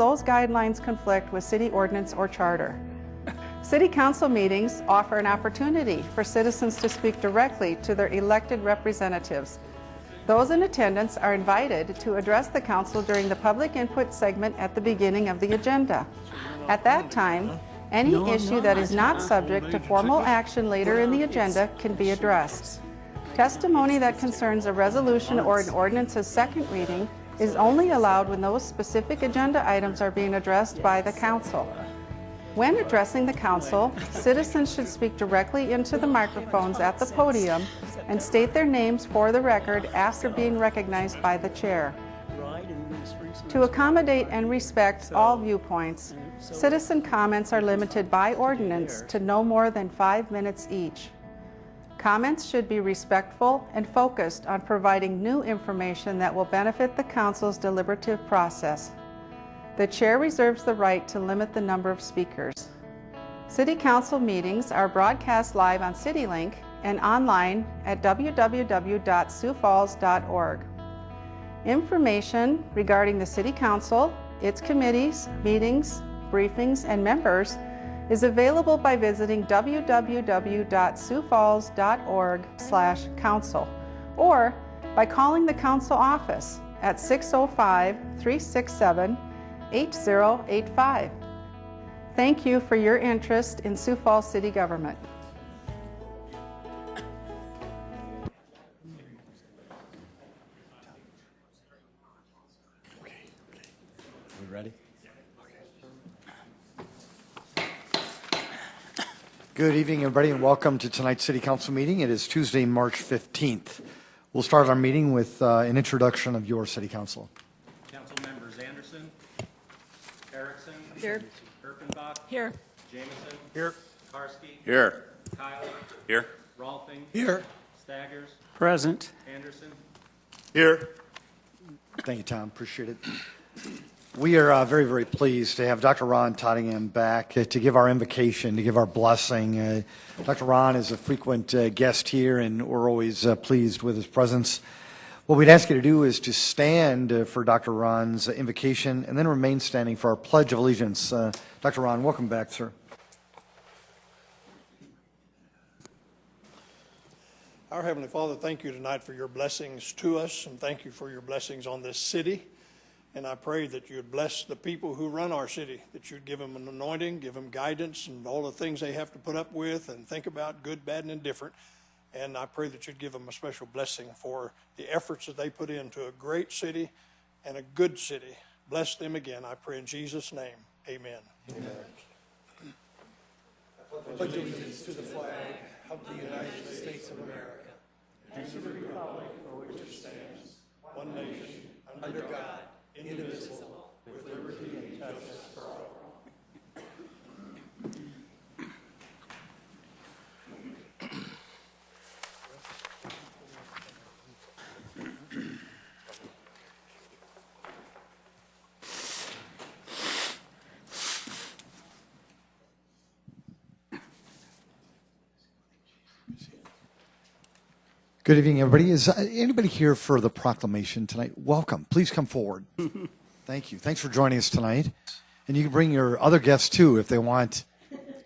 those guidelines conflict with city ordinance or charter. City council meetings offer an opportunity for citizens to speak directly to their elected representatives. Those in attendance are invited to address the council during the public input segment at the beginning of the agenda. At that time, any issue that is not subject to formal action later in the agenda can be addressed. Testimony that concerns a resolution or an ordinance's second reading is only allowed when those specific agenda items are being addressed by the council. When addressing the council, citizens should speak directly into the microphones at the podium and state their names for the record after being recognized by the chair. To accommodate and respect all viewpoints, citizen comments are limited by ordinance to no more than 5 minutes each. Comments should be respectful and focused on providing new information that will benefit the council's deliberative process. The chair reserves the right to limit the number of speakers. City council meetings are broadcast live on CityLink and online at www.siouxfalls.org. Information regarding the City Council, its committees, meetings, briefings, and members is available by visiting www.siouxfalls.org/council or by calling the council office at 605-367-8085. Thank you for your interest in Sioux Falls City government. Ready? Good evening, everybody, and welcome to tonight's City Council meeting. It is Tuesday, March 15th. We'll start our meeting with an introduction of your City Council. Council members Anderson, Erickson, Here. Erpenbach, Here. Jameson, Here. Karski, Here. Kyler, Here. Rolfing, Here. Staggers, Present. Anderson. Here. Thank you, Tom. Appreciate it. We are very, very pleased to have Dr. Ron Tottingham back to give our invocation, to give our blessing. Dr. Ron is a frequent guest here, and we're always pleased with his presence. What we'd ask you to do is to stand for Dr. Ron's invocation and then remain standing for our Pledge of Allegiance. Dr. Ron, welcome back, sir. Our Heavenly Father, thank you tonight for your blessings to us, and thank you for your blessings on this city. And I pray that you would bless the people who run our city, that you'd give them an anointing, give them guidance, and all the things they have to put up with and think about, good, bad, and indifferent. And I pray that you'd give them a special blessing for the efforts that they put into a great city and a good city. Bless them again, I pray in Jesus' name. Amen. Amen. I pledge allegiance to the flag of the United States of America and to the republic for which it stands, one nation, under God, indivisible, with liberty and justice for all. Good evening, everybody. Is anybody here for the proclamation tonight? Welcome. Please come forward. Thank you. Thanks for joining us tonight. And you can bring your other guests, too, if they want.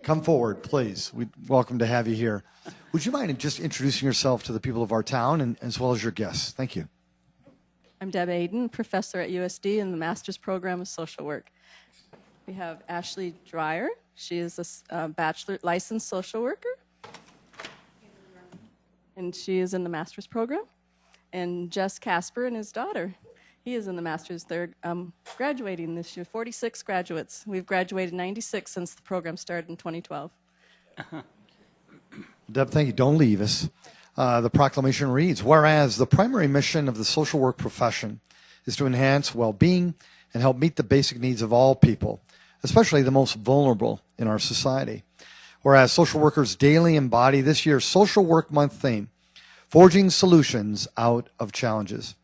Come forward, please. We'd welcome to have you here. Would you mind just introducing yourself to the people of our town and as well as your guests? Thank you. I'm Deb Aiden, professor at USD in the Master's Program of Social Work. We have Ashley Dreyer. She is a bachelor licensed social worker, and she is in the Master's Program. And Jess Casper and his daughter. He is in the Master's. They're graduating this year, 46 graduates. We've graduated 96 since the program started in 2012. Deb, thank you. Don't leave us. The proclamation reads, whereas the primary mission of the social work profession is to enhance well-being and help meet the basic needs of all people, especially the most vulnerable in our society. Whereas social workers daily embody this year's Social Work Month theme, forging solutions out of challenges,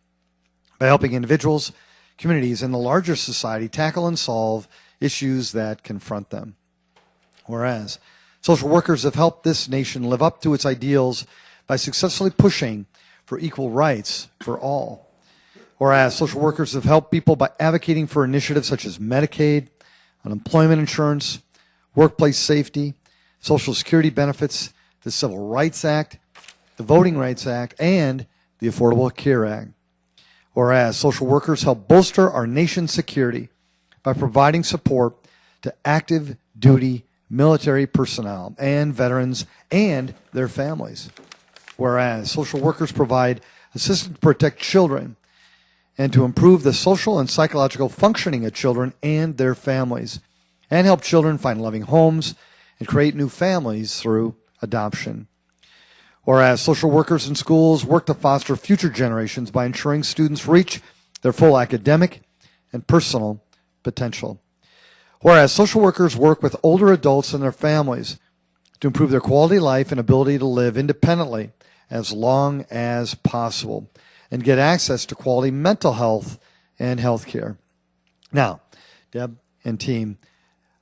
by helping individuals, communities, and the larger society tackle and solve issues that confront them. Whereas social workers have helped this nation live up to its ideals by successfully pushing for equal rights for all. Whereas social workers have helped people by advocating for initiatives such as Medicaid, unemployment insurance, workplace safety, Social Security benefits, the Civil Rights Act, the Voting Rights Act, and the Affordable Care Act. Whereas social workers help bolster our nation's security by providing support to active duty military personnel and veterans and their families. Whereas social workers provide assistance to protect children and to improve the social and psychological functioning of children and their families, and help children find loving homes and create new families through adoption. Whereas social workers in schools work to foster future generations by ensuring students reach their full academic and personal potential. Whereas social workers work with older adults and their families to improve their quality of life and ability to live independently as long as possible and get access to quality mental health and health care. Now, Deb and team,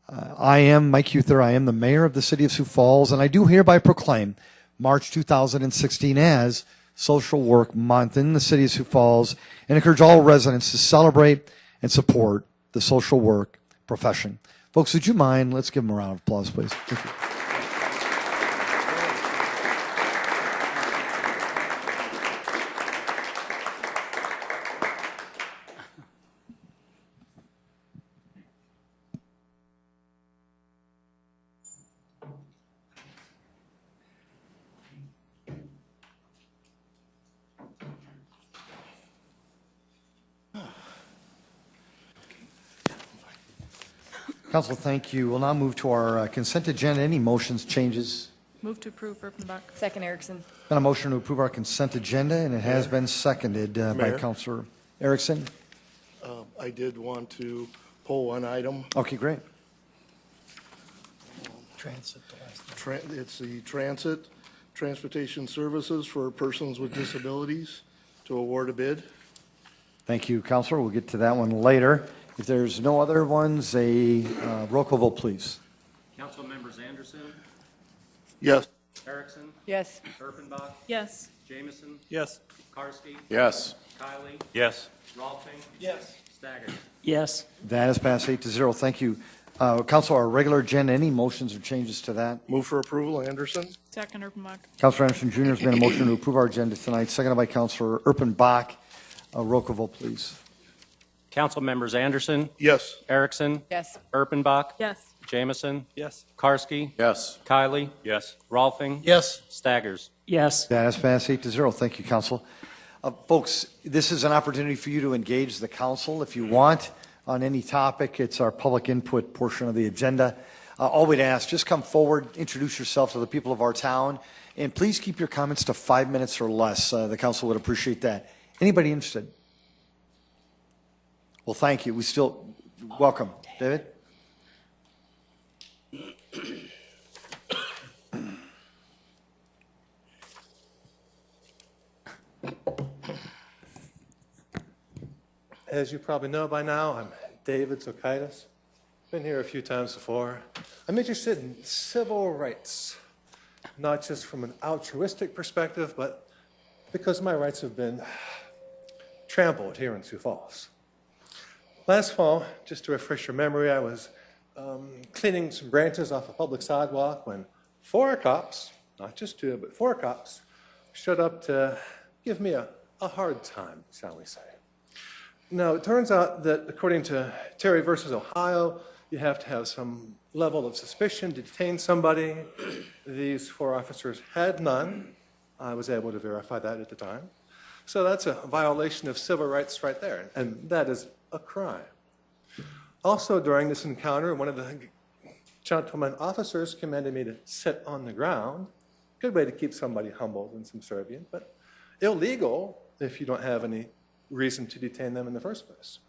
I am Mike Huther. I am the mayor of the City of Sioux Falls, and I do hereby proclaim March 2016 as Social Work Month in the City of Sioux Falls and encourage all residents to celebrate and support the social work profession. Folks, would you mind? Let's give them a round of applause, please. Thank you. Council, thank you. We'll now move to our consent agenda. Any motions, changes? Move to approve, Erpenbach. Second, Erickson. Been a motion to approve our consent agenda, and it has been seconded by Mayor? Councilor Erickson. I did want to pull one item. Okay, great. It's the transportation services for persons with disabilities to award a bid. Thank you, Councilor. We'll get to that one later. If there's no other ones, a roll call vote, please. Council members Anderson, Yes. Erickson, Yes. Erpenbach, Yes. Jamison, Yes. Karski, Yes. Kylie, Yes. Rolfing, Yes. Staggers. Yes. That has passed 8-0. Thank you. Council, our regular agenda, any motions or changes to that? Move for approval, Anderson. Second, Erpenbach. Councilor Anderson Jr. has made a motion to approve our agenda tonight, seconded by Councilor Erpenbach. Roll call vote, please. Council members Anderson, Yes. Erickson, Yes. Erpenbach, Yes. Jamison, Yes. Karski, Yes. Kylie, Yes. Rolfing, Yes. Staggers. Yes. That has passed 8-0. Thank you, Council. Folks, this is an opportunity for you to engage the council if you want on any topic. It's our public input portion of the agenda. All we'd ask, just come forward, introduce yourself to the people of our town, and please keep your comments to 5 minutes or less. The council would appreciate that. Anybody interested? Well, thank you. We still welcome. David? As you probably know by now, I'm David Zokaitis. Been here a few times before. I'm interested in civil rights, not just from an altruistic perspective, but because my rights have been trampled here in Sioux Falls. Last fall, just to refresh your memory, I was cleaning some branches off a public sidewalk when 4 cops, not just 2, but 4 cops, showed up to give me a hard time, shall we say. Now, it turns out that according to Terry versus Ohio, you have to have some level of suspicion to detain somebody. These 4 officers had none. I was able to verify that at the time. So that's a violation of civil rights right there, and that is a crime. Also, during this encounter, one of the gentlemen officers commanded me to sit on the ground. Good way to keep somebody humble and subservient, but illegal if you don't have any reason to detain them in the first place.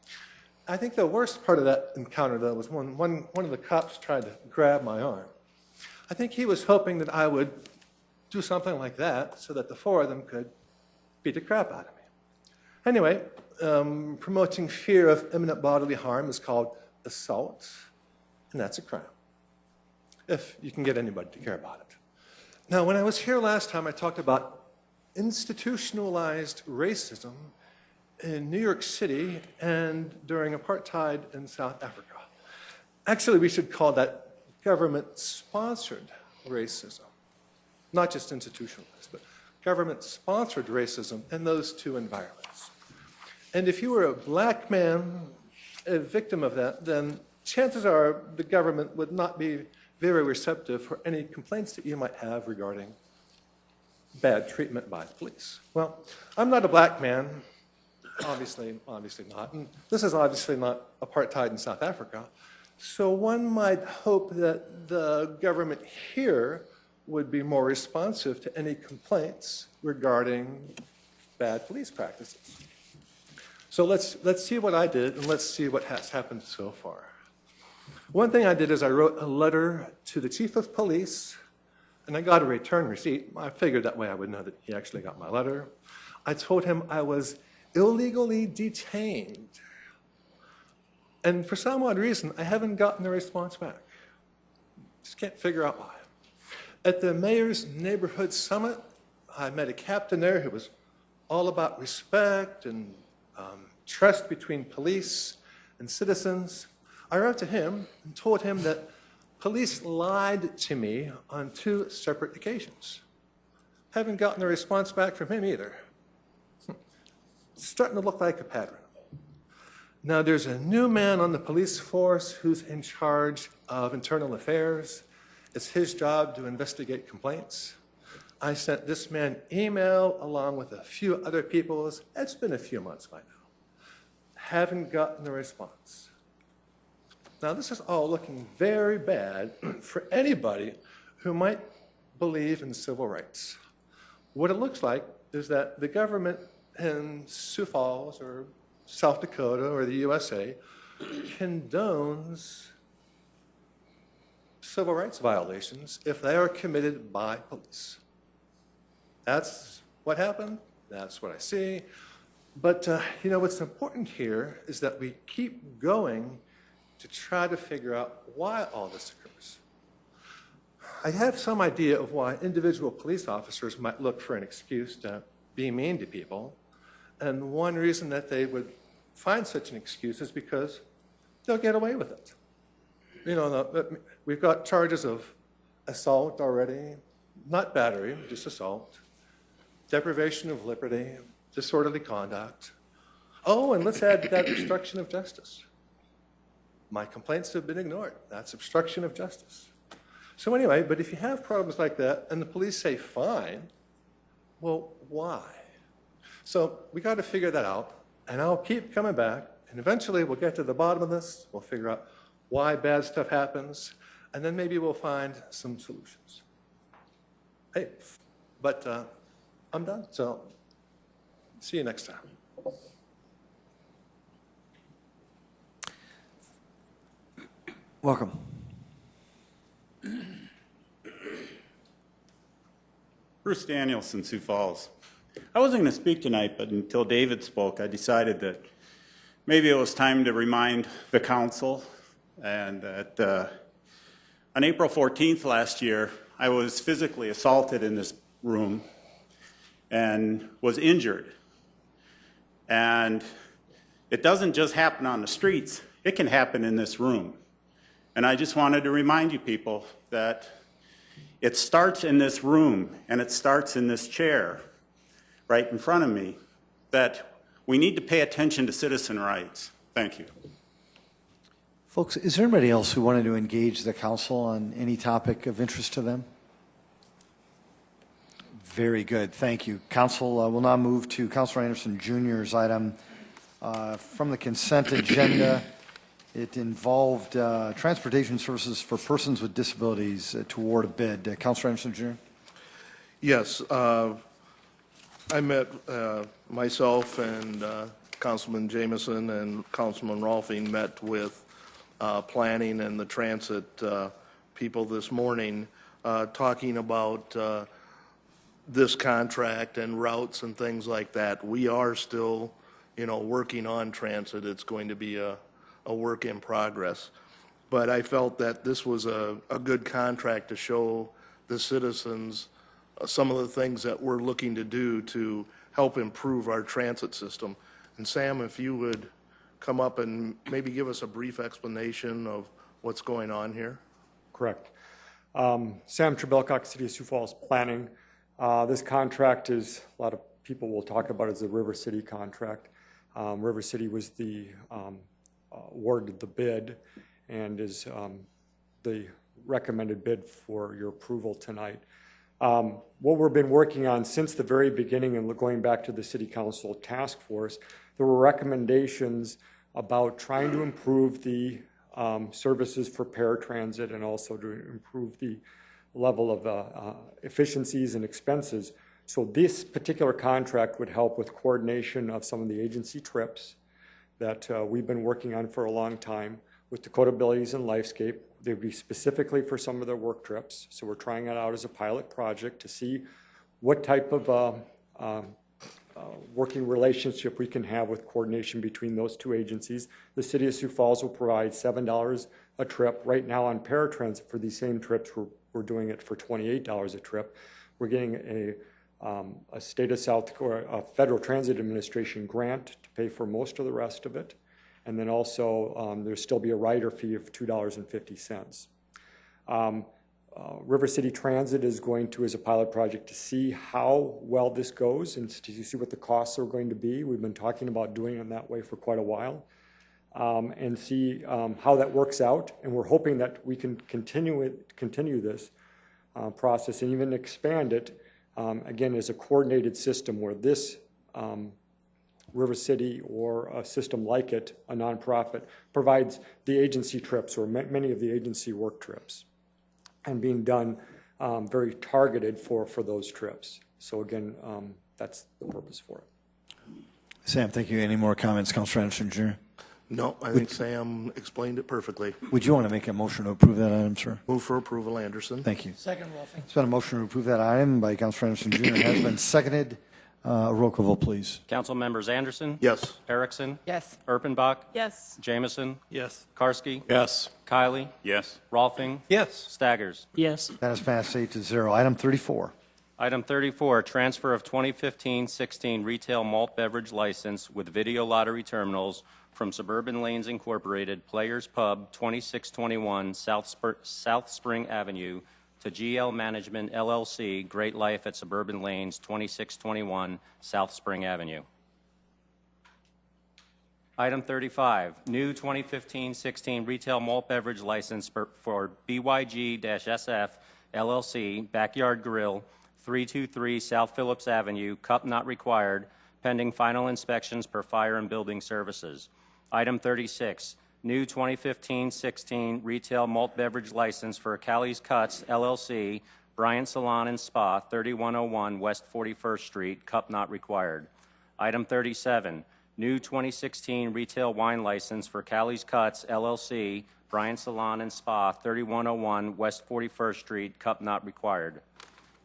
I think the worst part of that encounter, though, was when one of the cops tried to grab my arm. I think he was hoping that I would do something like that so that the 4 of them could beat the crap out of me. Anyway, promoting fear of imminent bodily harm is called assault, and that's a crime, if you can get anybody to care about it. Now, when I was here last time, I talked about institutionalized racism in New York City and during apartheid in South Africa. Actually, we should call that government-sponsored racism, not just institutionalized, but government-sponsored racism in those two environments. And if you were a black man, a victim of that, then chances are the government would not be very receptive for any complaints that you might have regarding bad treatment by the police. Well, I'm not a black man, obviously not, and this is obviously not apartheid in South Africa, so one might hope that the government here would be more responsive to any complaints regarding bad police practices. So let's see what I did, and let's see what has happened so far. One thing I did is I wrote a letter to the chief of police, and I got a return receipt. I figured that way I would know that he actually got my letter. I told him I was illegally detained. And for some odd reason, I haven't gotten a response back. Just can't figure out why. At the mayor's neighborhood summit, I met a captain there who was all about respect and trust between police and citizens. I wrote to him and told him that police lied to me on 2 separate occasions. Haven't gotten a response back from him either. It's starting to look like a pattern. Now, there's a new man on the police force who's in charge of internal affairs. It's his job to investigate complaints. I sent this man email along with a few other people's. It's been a few months by now. Haven't gotten a response. Now, this is all looking very bad for anybody who might believe in civil rights. What it looks like is that the government in Sioux Falls or South Dakota or the USA condones civil rights violations if they are committed by police. That's what happened. That's what I see. But, what's important here is that we keep going to try to figure out why all this occurs. I have some idea of why individual police officers might look for an excuse to be mean to people. And one reason that they would find such an excuse is because they'll get away with it. We've got charges of assault already, not battery, just assault, deprivation of liberty, disorderly conduct. Oh, and let's add that obstruction of justice. My complaints have been ignored. That's obstruction of justice. So anyway, but if you have problems like that and the police say fine, well, why? So we got to figure that out, and I'll keep coming back, and eventually we'll get to the bottom of this. We'll figure out why bad stuff happens, and then maybe we'll find some solutions. Hey, but I'm done, so see you next time. Welcome. Bruce Danielson, Sioux Falls. I wasn't going to speak tonight, but until David spoke, I decided that maybe it was time to remind the council and that on April 14th last year, I was physically assaulted in this room and was injured. And it doesn't just happen on the streets, it can happen in this room. And I just wanted to remind you people that it starts in this room and it starts in this chair right in front of me, that we need to pay attention to citizen rights. Thank you. Folks, is there anybody else who wanted to engage the council on any topic of interest to them? Very good, thank you. Council will now move to Councilor Anderson Jr.'s item from the consent agenda. It involved transportation services for persons with disabilities to award a bid. Councilor Anderson Jr.? Yes, I met myself and Councilman Jameson and Councilman Rolfing met with planning and the transit people this morning talking about this contract and routes and things like that. We are still, working on transit. It's going to be a work in progress. But I felt that this was a good contract to show the citizens some of the things that we're looking to do to help improve our transit system. And Sam, if you would come up and maybe give us a brief explanation of what's going on here. Correct. Sam Trebelcock, City of Sioux Falls Planning. This contract is, a lot of people will talk about it as the River City contract. River City was the awarded the bid and is the recommended bid for your approval tonight. What we've been working on since the very beginning and going back to the City Council task force, there were recommendations about trying to improve the services for paratransit and also to improve the level of efficiencies and expenses. So this particular contract would help with coordination of some of the agency trips that we've been working on for a long time with Dakota Abilities and Lifescape. They would be specifically for some of their work trips. So we're trying it out as a pilot project to see what type of working relationship we can have with coordination between those two agencies. The City of Sioux Falls will provide $7 a trip. Right now on paratransit for these same trips, we're doing it for $28 a trip. We're getting a state of South Dakota, a Federal Transit Administration grant to pay for most of the rest of it. And then also there'll still be a rider fee of $2.50. River City Transit is going to, as a pilot project, to see how well this goes and to see what the costs are going to be. We've been talking about doing it that way for quite a while and see how that works out. And we're hoping that we can continue this process and even expand it, again, as a coordinated system where this River City or a system like it, a nonprofit, provides the agency trips or many of the agency work trips and being done very targeted for those trips. So again, that's the purpose for it. Sam, thank you. Any more comments, Councilor Anderson Jr.? No, I think Sam explained it perfectly. Would you want to make a motion to approve that item, sir? Move for approval, Anderson. Thank you. Second, Rolfing. It's been a motion to approve that item by Councilor Anderson Jr. It has been seconded. Roll call vote, please. Council members Anderson? Yes. Erickson? Yes. Erpenbach? Yes. Jameson? Yes. Karski? Yes. Kiley? Yes. Rolfing? Yes. Staggers? Yes. That has passed 8-0. Item 34. Item 34, transfer of 2015-16 retail malt beverage license with video lottery terminals from Suburban Lanes Incorporated, Players Pub, 2621 South Spring Avenue, to GL Management LLC, Great Life at Suburban Lanes, 2621 South Spring Avenue. Item 35, new 2015-16 retail malt beverage license for BYG-SF LLC, Backyard Grill, 323 South Phillips Avenue, cup not required, pending final inspections per fire and building services. Item 36, new 2015-16 retail malt beverage license for Callie's Cuts LLC, Bryant Salon and Spa, 3101 West 41st Street, cup not required. Item 37, new 2016 retail wine license for Callie's Cuts LLC, Bryant Salon and Spa, 3101 West 41st Street, cup not required.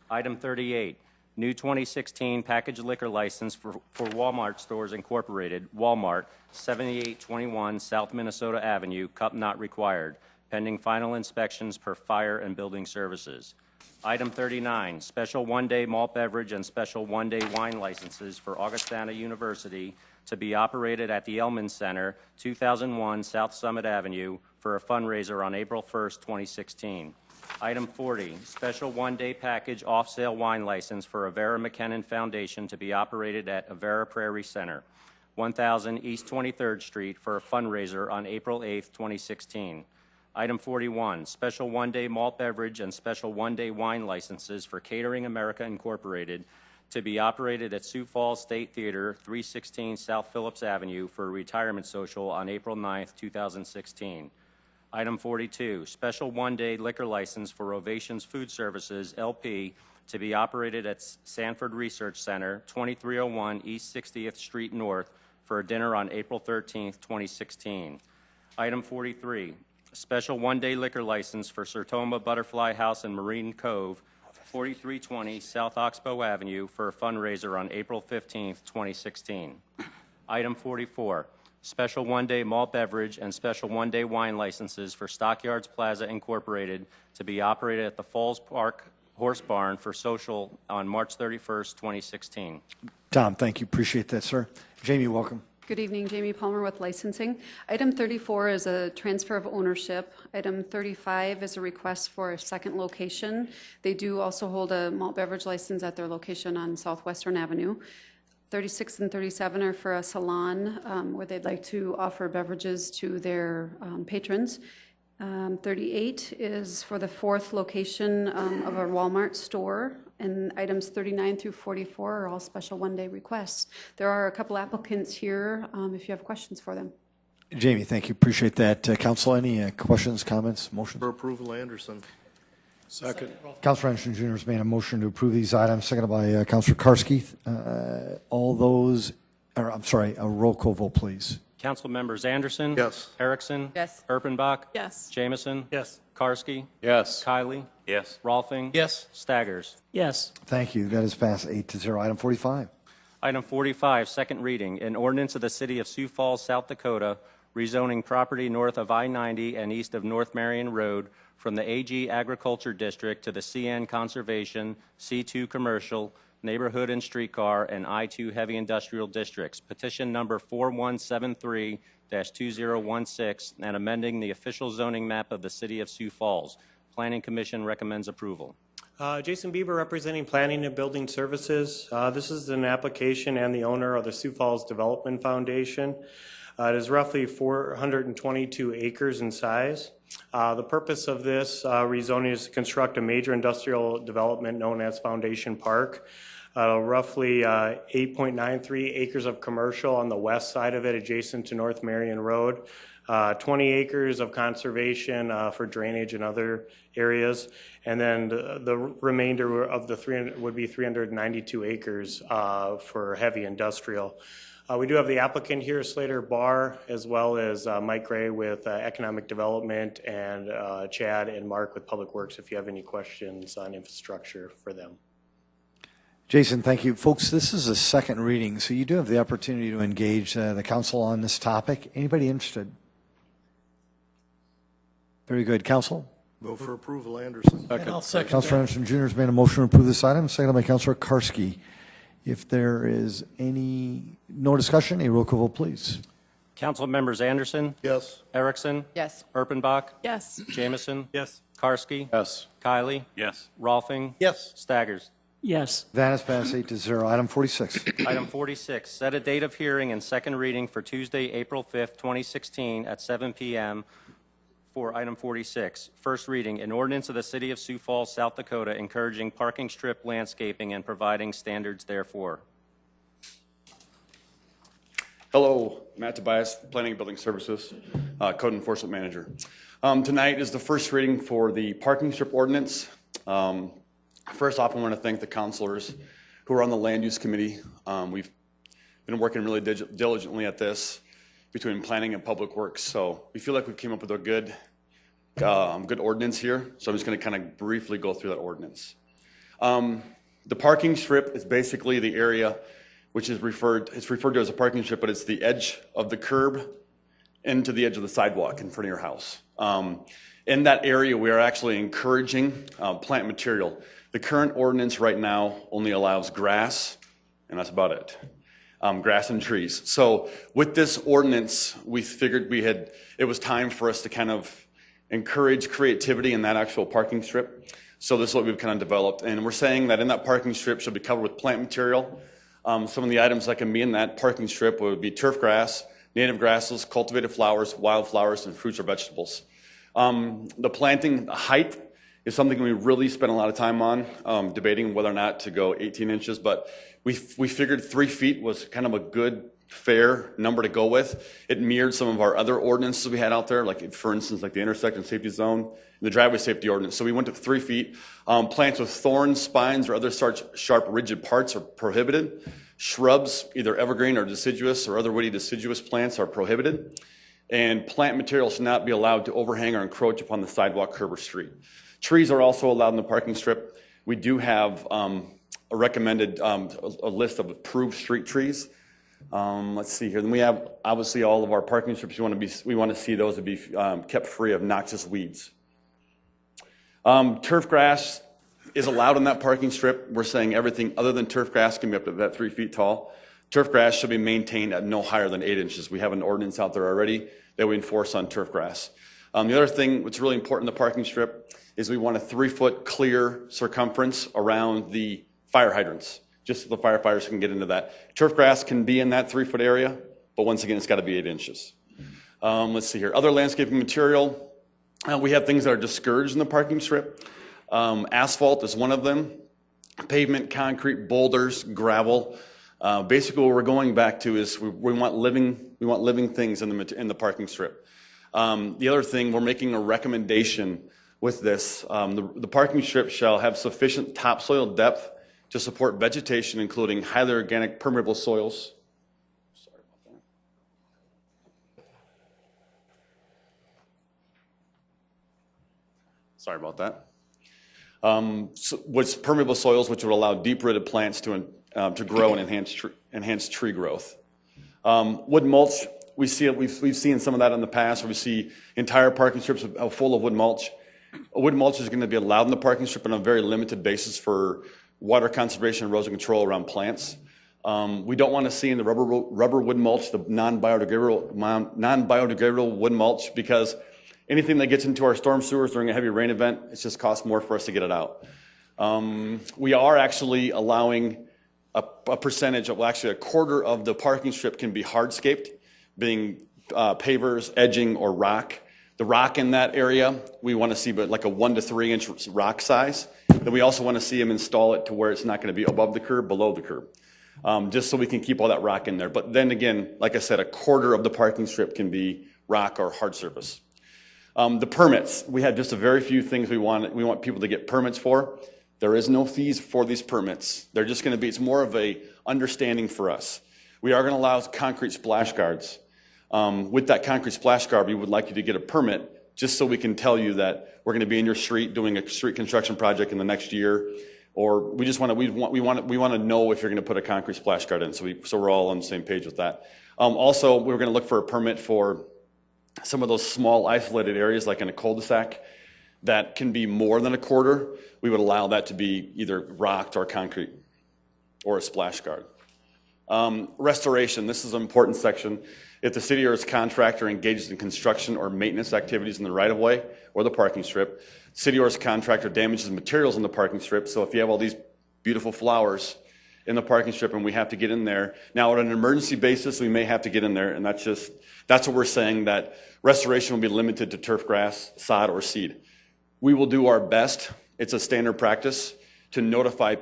Item 38, new 2016 packaged liquor license for Walmart Stores Incorporated, Walmart, 7821 South Minnesota Avenue, cup not required, pending final inspections per fire and building services. Item 39, special one-day malt beverage and special one-day wine licenses for Augustana University to be operated at the Elman Center, 2001 South Summit Avenue, for a fundraiser on April 1st, 2016. Item 40, special one-day package off-sale wine license for Avera McKinnon Foundation to be operated at Avera Prairie Center, 1000 East 23rd Street, for a fundraiser on April 8th, 2016. Item 41, special one-day malt beverage and special one-day wine licenses for Catering America Incorporated to be operated at Sioux Falls State Theater, 316 South Phillips Avenue, for a retirement social on April 9th, 2016. Item 42, special one-day liquor license for Ovations Food Services, LP, to be operated at Sanford Research Center, 2301 East 60th Street North, for a dinner on April 13th, 2016. Item 43, special one-day liquor license for Sertoma Butterfly House and Marine Cove, 4320 South Oxbow Avenue, for a fundraiser on April 15th, 2016. Item 44, special one-day malt beverage and special one-day wine licenses for Stockyards Plaza Incorporated to be operated at the Falls Park Horse Barn for social on March 31st, 2016. Tom, thank you. Appreciate that, sir. Jamie, welcome. Good evening, Jamie Palmer with licensing. Item 34 is a transfer of ownership. Item 35 is a request for a second location. They do also hold a malt beverage license at their location on Southwestern Avenue. 36 and 37 are for a salon where they'd like to offer beverages to their patrons. 38 is for the fourth location of a Walmart store, and items 39 through 44 are all special one-day requests. There are a couple applicants here if you have questions for them. Jamie, thank you. Appreciate that. Council, any questions, comments, motions? For approval, Anderson. Second. Councilor Anderson Jr. has made a motion to approve these items, seconded by Councilor Karski. All those, or I'm sorry, a roll call vote, please. Council members Anderson. Yes. Erickson. Yes. Erpenbach. Yes. Jamison. Yes. Karski. Yes. Kylie. Yes. Rolfing. Yes. Staggers. Yes. Thank you. That is passed 8-0. Item 45. Item 45, second reading. An ordinance of the City of Sioux Falls, South Dakota, rezoning property north of I-90 and east of North Marion Road from the AG Agriculture District to the CN Conservation, C2 Commercial, Neighborhood and Streetcar, and I-2 Heavy Industrial Districts. Petition number 4173-2016, and amending the official zoning map of the City of Sioux Falls. Planning Commission recommends approval. Jason Bieber, representing Planning and Building Services. This is an application and the owner of the Sioux Falls Development Foundation. It is roughly 422 acres in size. The purpose of this rezoning is to construct a major industrial development known as Foundation Park. Roughly 8.93 acres of commercial on the west side of it, adjacent to North Marion Road. 20 acres of conservation for drainage and other areas, and then the remainder of the 300 would be 392 acres for heavy industrial. We do have the applicant here, Slater Barr, as well as Mike Gray with Economic Development, and Chad and Mark with Public Works, if you have any questions on infrastructure for them. Jason, thank you. Folks, this is a second reading, so you do have the opportunity to engage the council on this topic. Anybody interested? Very good. Council? Move for approval, Anderson. Second. I'll second Councilor Anderson Jr. has made a motion to approve this item, seconded by Councilor Karski. If there is no discussion, a roll call vote, please. Council members Anderson. Yes. Erickson. Yes. Erpenbach. Yes. Jamison. Yes. Karski. Yes. Kylie. Yes. Rolfing. Yes. Staggers. Yes. That is passed 8-0. Item 46. Item 46, set a date of hearing and second reading for Tuesday, April 5th, 2016 at 7 p.m. for item 46. First reading, an ordinance of the City of Sioux Falls, South Dakota, encouraging parking strip landscaping and providing standards therefore. Hello, Matt Tobias, Planning and Building Services, Code Enforcement Manager. Tonight is the first reading for the parking strip ordinance. First off, I want to thank the councilors who are on the Land Use Committee. We've been working really diligently at this between Planning and Public Works, so we feel like we came up with a good ordinance here, so I'm just going to kind of briefly go through that ordinance. The parking strip is basically the area which is referred to as a parking strip, but it's the edge of the curb into the edge of the sidewalk in front of your house. In that area, we are actually encouraging plant material. The current ordinance right now only allows grass, and that's about it. Grass and trees. So with this ordinance, we figured it was time for us to kind of encourage creativity in that actual parking strip. So this is what we've kind of developed. And we're saying that in that parking strip should be covered with plant material. Some of the items that can be in that parking strip would be turf grass, native grasses, cultivated flowers, wildflowers, and fruits or vegetables. The planting height is something we really spent a lot of time on, debating whether or not to go 18 inches, but we figured 3 feet was kind of a good, fair number to go with. It mirrored some of our other ordinances we had out there, like for instance, like the intersection safety zone and the driveway safety ordinance. So we went to 3 feet. Plants with thorns, spines, or other sharp, rigid parts are prohibited. Shrubs, either evergreen or deciduous or other woody deciduous plants, are prohibited. And plant material should not be allowed to overhang or encroach upon the sidewalk, curb, or street. Trees are also allowed in the parking strip. We do have a recommended a list of approved street trees. Let's see here. Then we have obviously all of our parking strips. We want to see those to be kept free of noxious weeds. Turf grass is allowed in that parking strip. We're saying everything other than turf grass can be up to that 3 feet tall. Turf grass should be maintained at no higher than 8 inches. We have an ordinance out there already that we enforce on turf grass. The other thing that's really important in the parking strip is we want a 3-foot clear circumference around the fire hydrants, just so the firefighters can get into that. Turf grass can be in that 3-foot area, but once again, it's got to be 8 inches. Let's see here. Other landscaping material. We have things that are discouraged in the parking strip. Asphalt is one of them. Pavement, concrete, boulders, gravel. Basically, what we're going back to is we want living things in the parking strip. The other thing, we're making a recommendation with this. The parking strip shall have sufficient topsoil depth to support vegetation, including highly organic permeable soils. Sorry about that. With permeable soils, which would allow deep-rooted plants to grow and enhance tree growth. Wood mulch, we've seen some of that in the past, where we see entire parking strips full of wood mulch. Wood mulch is going to be allowed in the parking strip on a very limited basis for water conservation and erosion control around plants. We don't want to see in the rubber wood mulch the non-biodegradable wood mulch, because anything that gets into our storm sewers during a heavy rain event, it just costs more for us to get it out. We are actually allowing a percentage of, well, actually a quarter of the parking strip can be hardscaped, being pavers, edging, or rock. The rock in that area, we want to see but like a 1 to 3 inch rock size. Then we also want to see them install it to where it's not going to be above the curb, below the curb, just so we can keep all that rock in there. But then again, like I said, a quarter of the parking strip can be rock or hard surface. The permits, we have just a very few things we want people to get permits for. There is no fees for these permits. They're just going to be, it's more of a understanding for us. We are going to allow concrete splash guards. With that concrete splash guard, we would like you to get a permit just so we can tell you that we're going to be in your street doing a street construction project in the next year, or we just want to we want to know if you're going to put a concrete splash guard in, so we're all on the same page with that. Also, we're going to look for a permit for some of those small isolated areas, like in a cul-de-sac, that can be more than a quarter. We would allow that to be either rocked or concrete or a splash guard. Restoration, this is an important section. If the city or its contractor engages in construction or maintenance activities in the right-of-way or the parking strip, city or its contractor damages materials in the parking strip. So if you have all these beautiful flowers in the parking strip and we have to get in there, now on an emergency basis, we may have to get in there, and that's what we're saying, that restoration will be limited to turf grass, sod, or seed. We will do our best. It's a standard practice to notify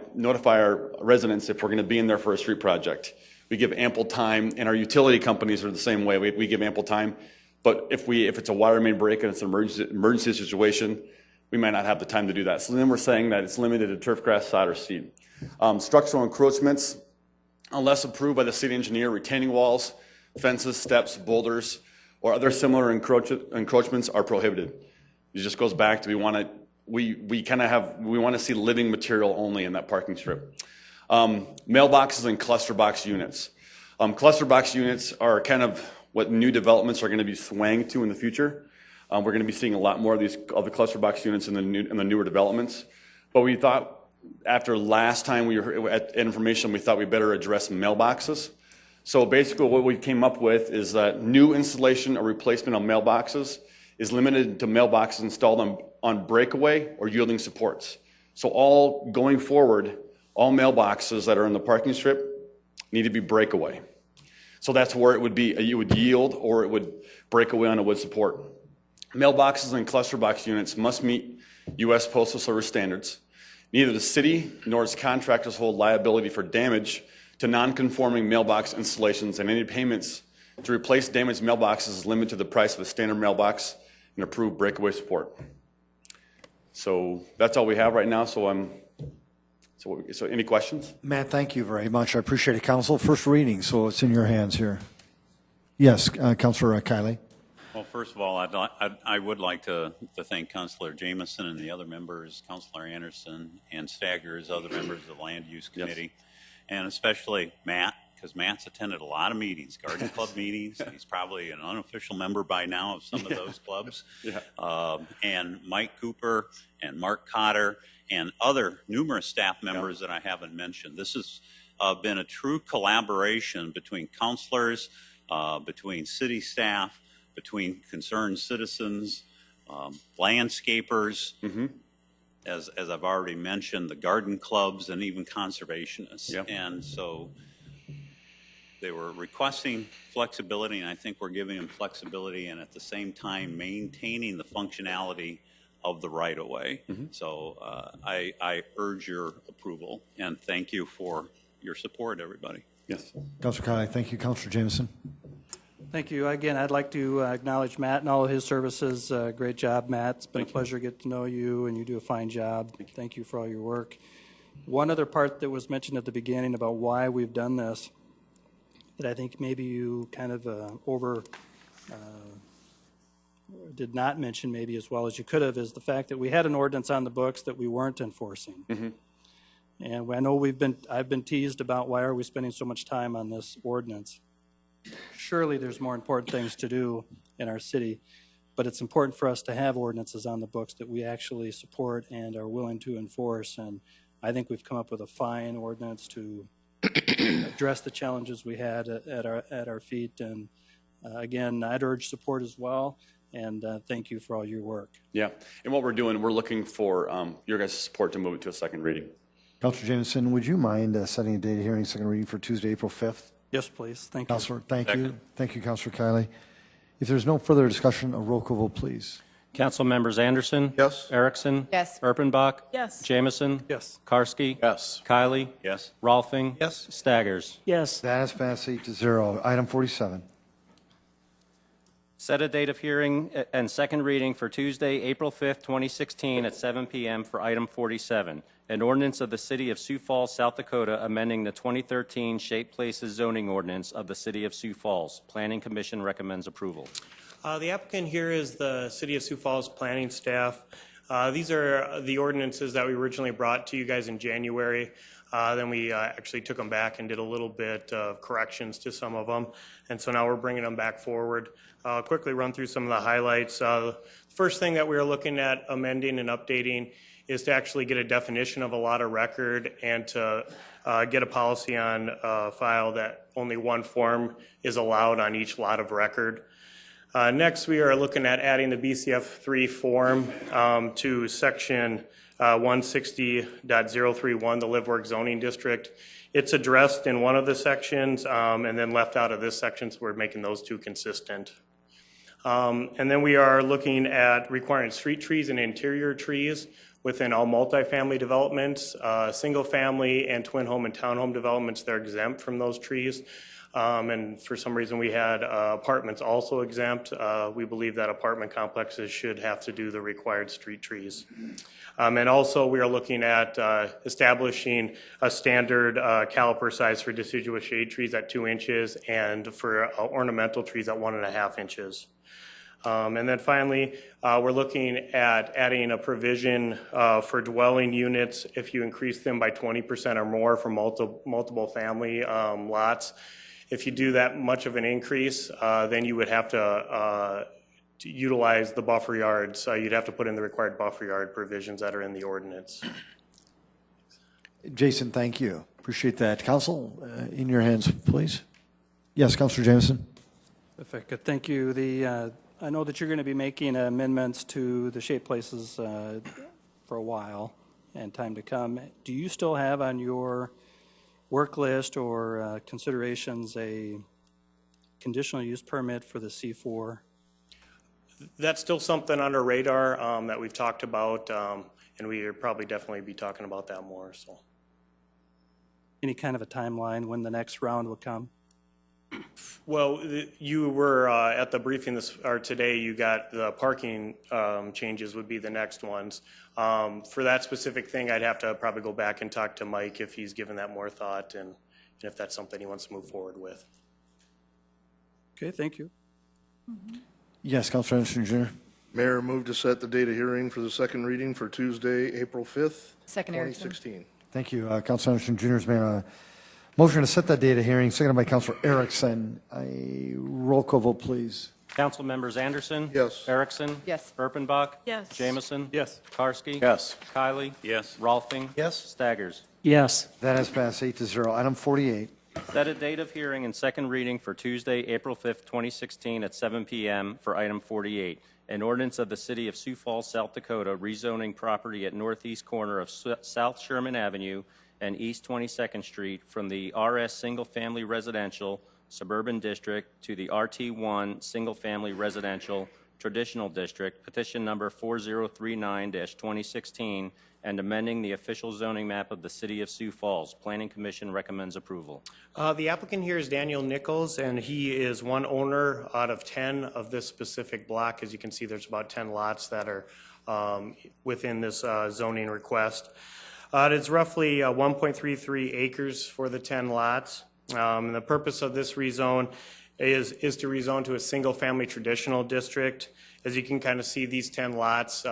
our residents if we're going to be in there for a street project. We give ample time, and our utility companies are the same way. We give ample time, but if it's a water main break and it's an emergency situation, we might not have the time to do that. So then we're saying that it's limited to turf grass, sod, or seed. Structural encroachments, unless approved by the city engineer, retaining walls, fences, steps, boulders, or other similar encroachments are prohibited. It just goes back to we want to see living material only in that parking strip. Mailboxes and cluster box units. Cluster box units are kind of what new developments are going to be swaying to in the future. We're going to be seeing a lot more of the cluster box units in the newer developments. But we thought after last time we were at information, we thought we better address mailboxes. So basically what we came up with is that new installation or replacement of mailboxes is limited to mailboxes installed on breakaway or yielding supports. So going forward, all mailboxes that are in the parking strip need to be breakaway. So that's where it would yield or it would break away on a wood support. Mailboxes and cluster box units must meet U.S. Postal Service standards. Neither the city nor its contractors hold liability for damage to non-conforming mailbox installations, and any payments to replace damaged mailboxes is limited to the price of a standard mailbox and approved breakaway support. So that's all we have right now. So any questions? Matt, thank you very much. I appreciate it, Council. First reading, so it's in your hands here. Yes, Councilor Kiley. Well, first of all, I would like to thank Councilor Jamison and the other members, Councilor Anderson and Staggers, other members of the Land Use Committee, and especially Matt, because Matt's attended a lot of meetings, garden club meetings. He's probably an unofficial member by now of some of those clubs. And Mike Cooper and Mark Cotter and other numerous staff members that I haven't mentioned. This is been a true collaboration between counselors, between city staff, between concerned citizens, landscapers, as I've already mentioned, the garden clubs, and even conservationists. Yep. And so they were requesting flexibility, and I think we're giving them flexibility and at the same time maintaining the functionality of the right-of-way. So I urge your approval, and thank you for your support, everybody. Yes. Councilor Kiley, thank you. Councilor Jameson. Thank you. Again, I'd like to acknowledge Matt and all of his services. Great job, Matt. It's been a pleasure to get to know you, and you do a fine job. Thank you for all your work. One other part that was mentioned at the beginning about why we've done this that I think maybe you kind of did not mention maybe as well as you could have is the fact that we had an ordinance on the books that we weren't enforcing. And I know I've been teased about why are we spending so much time on this ordinance. Surely there's more important things to do in our city, but it's important for us to have ordinances on the books that we actually support and are willing to enforce. And I think we've come up with a fine ordinance to address the challenges we had at our feet. And again, I'd urge support as well. And thank you for all your work. Yeah, and what we're doing, we're looking for your guys' support to move it to a second reading. Councilor Jameson, would you mind setting a date of hearing, second reading for Tuesday, April 5th? Yes, please. Thank you. Councilor, thank you. Thank you, Councilor Kiley. If there's no further discussion, a roll call vote, please. Council members Anderson? Yes. Erickson? Yes. Erpenbach? Yes. Jameson? Yes. Karski? Yes. Kiley? Yes. Rolfing? Yes. Staggers? Yes. That has passed 8-0. Item 47. Set a date of hearing and second reading for Tuesday, April 5th, 2016 at 7 p.m. for item 47, an ordinance of the City of Sioux Falls, South Dakota, amending the 2013 Shaped Places zoning ordinance of the City of Sioux Falls. Planning Commission recommends approval. The applicant here is the City of Sioux Falls planning staff. These are the ordinances that we originally brought to you guys in January. Then we actually took them back and did a little bit of corrections to some of them. And so now we're bringing them back forward. I'll quickly run through some of the highlights. The first thing that we're looking at amending and updating is to actually get a definition of a lot of record and to get a policy on file that only one form is allowed on each lot of record. Next, we are looking at adding the BCF3 form to section 160.031, the Live Work Zoning District. It's addressed in one of the sections and then left out of this section, so we're making those two consistent. And then we are looking at requiring street trees and interior trees within all multifamily developments, single family and twin home and townhome developments. They're exempt from those trees. And for some reason we had apartments also exempt. We believe that apartment complexes should have to do the required street trees. And also we are looking at establishing a standard caliper size for deciduous shade trees at 2 inches and for ornamental trees at 1.5 inches. And then finally, we're looking at adding a provision for dwelling units if you increase them by 20% or more for multiple family lots. If you do that much of an increase, then you would have to utilize the buffer yards. You'd have to put in the required buffer yard provisions that are in the ordinance. Jason, thank you. Appreciate that. Council, in your hands, please. Yes, Councilor Jameson. If I could, thank you. I know that you're going to be making amendments to the Shaped Places for a while and time to come. Do you still have on your work list or considerations a conditional use permit for the C4? That's still something under radar that we've talked about, and we will probably definitely be talking about that more. So, any kind of a timeline when the next round will come? Well, you were at the briefing today. You got the parking changes would be the next ones. For that specific thing, I'd have to probably go back and talk to Mike if he's given that more thought and if that's something he wants to move forward with. Okay, thank you. Yes, Councilor Anderson, Jr. Mayor, move to set the date of hearing for the second reading for Tuesday, April 5th, Second, 2016. Thank you. Councilor Anderson, Jr.'s made a motion to set that date of hearing, seconded by Councilor Erickson. A roll call vote, please. Council members Anderson? Yes. Erickson? Yes. Erpenbach? Yes. Jameson? Yes. Karski? Yes. Kiley? Yes. Rolfing? Yes. Staggers? Yes. That has passed 8-0. Item 48. Set a date of hearing and second reading for Tuesday, April 5th, 2016 at 7 p.m. for item 48. An ordinance of the City of Sioux Falls, South Dakota, rezoning property at northeast corner of South Sherman Avenue and East 22nd Street from the RS Single Family Residential Suburban District to the RT1 Single Family Residential Traditional District, petition number 4039-2016, and amending the official zoning map of the City of Sioux Falls. Planning Commission recommends approval. The applicant here is Daniel Nichols, and he is one owner out of 10 of this specific block. As you can see, there's about 10 lots that are within this zoning request. It is roughly 1.33 acres for the 10 lots. And the purpose of this rezone is to rezone to a single-family traditional district. As you can kind of see, these 10 lots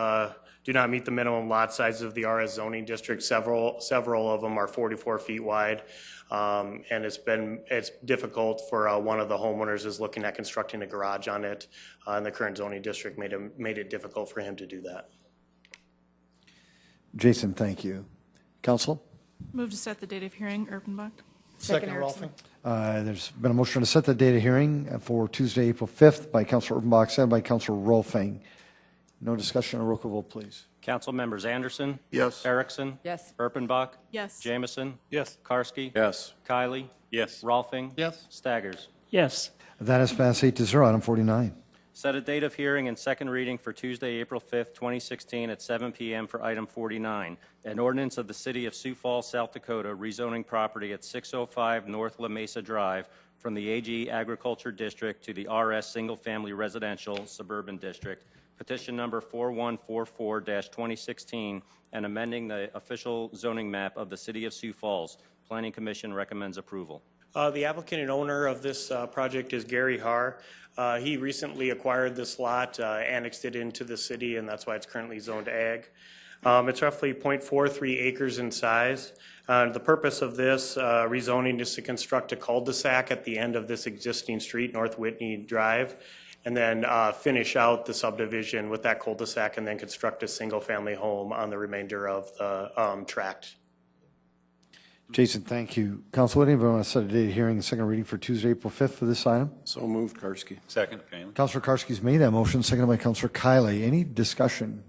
do not meet the minimum lot size of the RS zoning district. Several of them are 44 feet wide, and it's difficult for one of the homeowners is looking at constructing a garage on it, and the current zoning district made it difficult for him to do that. Jason, thank you. Council? Move to set the date of hearing, Erpenbach. Second, Rolfing. There's been a motion to set the date of hearing for Tuesday, April 5th by Councilor Urbanbach, seconded by Councilor Rolfing. No discussion, a roll call vote, please. Council members Anderson? Yes. Erickson? Yes. Erpenbach? Yes. Jamison? Yes. Karski? Yes. Kylie? Yes. Rolfing? Yes. Staggers? Yes. That has passed 8-0. Item 49. Set a date of hearing and second reading for Tuesday, April 5th, 2016 at 7 p.m. for item 49. An ordinance of the City of Sioux Falls, South Dakota, rezoning property at 605 North La Mesa Drive from the AG Agriculture District to the RS Single Family Residential Suburban District. Petition number 4144-2016 and amending the official zoning map of the City of Sioux Falls. Planning Commission recommends approval. The applicant and owner of this project is Gary Haar. He recently acquired this lot, annexed it into the city, and that's why it's currently zoned ag. It's roughly 0.43 acres in size. The purpose of this rezoning is to construct a cul-de-sac at the end of this existing street, North Whitney Drive, and then finish out the subdivision with that cul-de-sac and then construct a single-family home on the remainder of the tract. Jason, thank you. Council, would anybody want to set a date of hearing and second reading for Tuesday, April 5th for this item? So moved, Karski. Second, Kaling. Councilor Karski's made that motion, seconded by Councilor Kiley. Any discussion?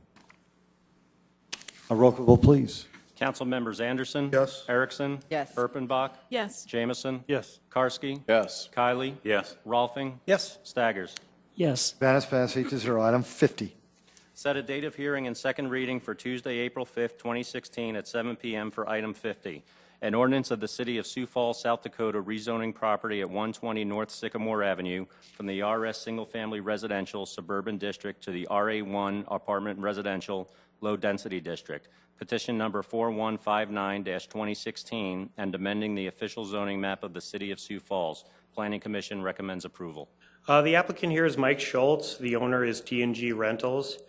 A roll call vote, please. Council members Anderson? Yes. Erickson? Yes. Erpenbach? Yes. Jamison? Yes. Karski? Yes. Kylie? Yes. Rolfing? Yes. Staggers? Yes. That has passed 8-0. Item 50. Set a date of hearing and second reading for Tuesday, April 5th, 2016 at 7 p.m. for item 50. An ordinance of the City of Sioux Falls, South Dakota, rezoning property at 120 North Sycamore Avenue from the RS Single Family Residential Suburban District to the RA1 Apartment Residential Low Density District. Petition number 4159-2016 and amending the official zoning map of the City of Sioux Falls. Planning Commission recommends approval. The applicant here is Mike Schultz. The owner is T&G Rentals.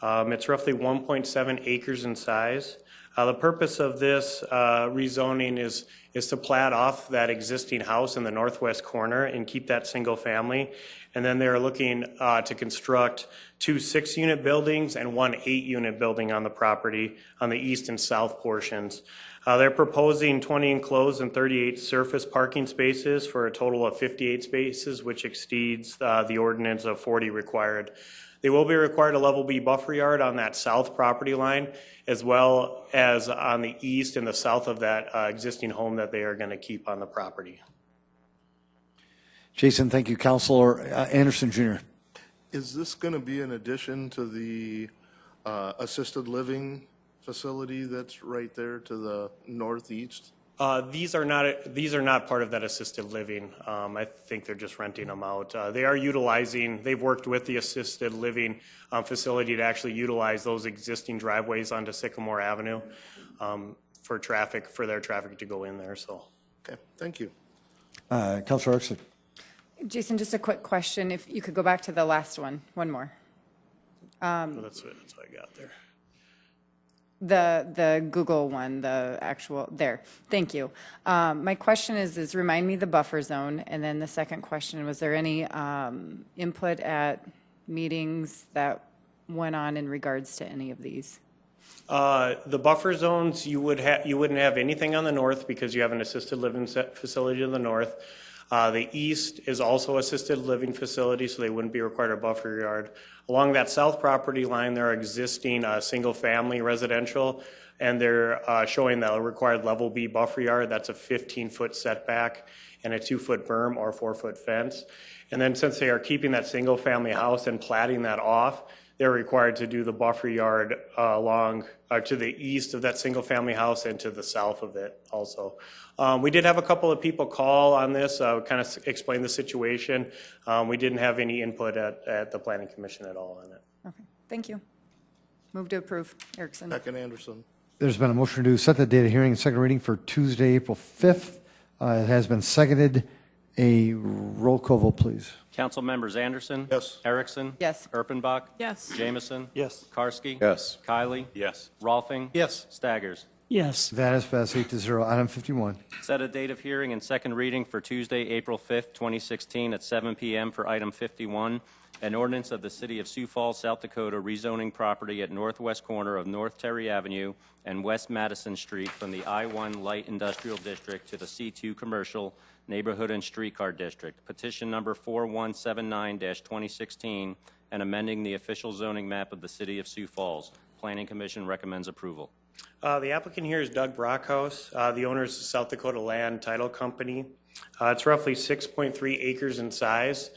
It's roughly 1.7 acres in size. The purpose of this rezoning is to plat off that existing house in the northwest corner and keep that single family. And then they're looking to construct 2 6-unit buildings and 1 8-unit building on the property on the east and south portions. They're proposing 20 enclosed and 38 surface parking spaces for a total of 58 spaces, which exceeds the ordinance of 40 required. They will be required a level B buffer yard on that south property line, as well as on the east and the south of that existing home that they are going to keep on the property. Jason, thank you. Councilor Anderson, Jr. Is this going to be in addition to the assisted living facility that's right there to the northeast? These are not part of that assisted living. I think they're just renting them out. They've worked with the assisted living facility to actually utilize those existing driveways onto Sycamore Avenue for their traffic to go in there. So, okay, thank you. Councilor Erickson. Jason, just a quick question. If you could go back to the last one more. That's what I got there. The Google one, the actual, there. Thank you. My question is remind me the buffer zone, and then the second question, was there any input at meetings that went on in regards to any of these? The buffer zones, you wouldn't have anything on the north because you have an assisted living facility in the north. The east is also assisted living facility, so they wouldn't be required a buffer yard. Along that south property line, there are existing single-family residential, and they're showing the required level B buffer yard. That's a 15-foot setback and a 2-foot berm or 4-foot fence. And then since they are keeping that single-family house and platting that off, they're required to do the buffer yard along to the east of that single-family house and to the south of it also. We did have a couple of people call on this, kind of explain the situation. We didn't have any input at the Planning Commission at all on it. Okay, thank you. Move to approve. Erickson. Second, Anderson. There's been a motion to set the date of hearing and second reading for Tuesday, April 5th. It has been seconded. A roll call vote, please. Council members Anderson. Yes. Erickson. Yes. Erpenbach. Yes. Jameson. Yes. Karski. Yes. Kylie. Yes. Rolfing. Yes. Staggers. Yes. That is passed 8-0. Item 51. Set a date of hearing and second reading for Tuesday, April 5th, 2016 at 7 p.m. for item 51, an ordinance of the City of Sioux Falls, South Dakota, rezoning property at northwest corner of North Terry Avenue and West Madison Street from the I-1 Light Industrial District to the C2 Commercial Neighborhood and Streetcar District. Petition number 4179-2016 and amending the official zoning map of the City of Sioux Falls. Planning Commission recommends approval. The applicant here is Doug Brockhouse. The owner is the South Dakota Land Title Company. It's roughly 6.3 acres in size.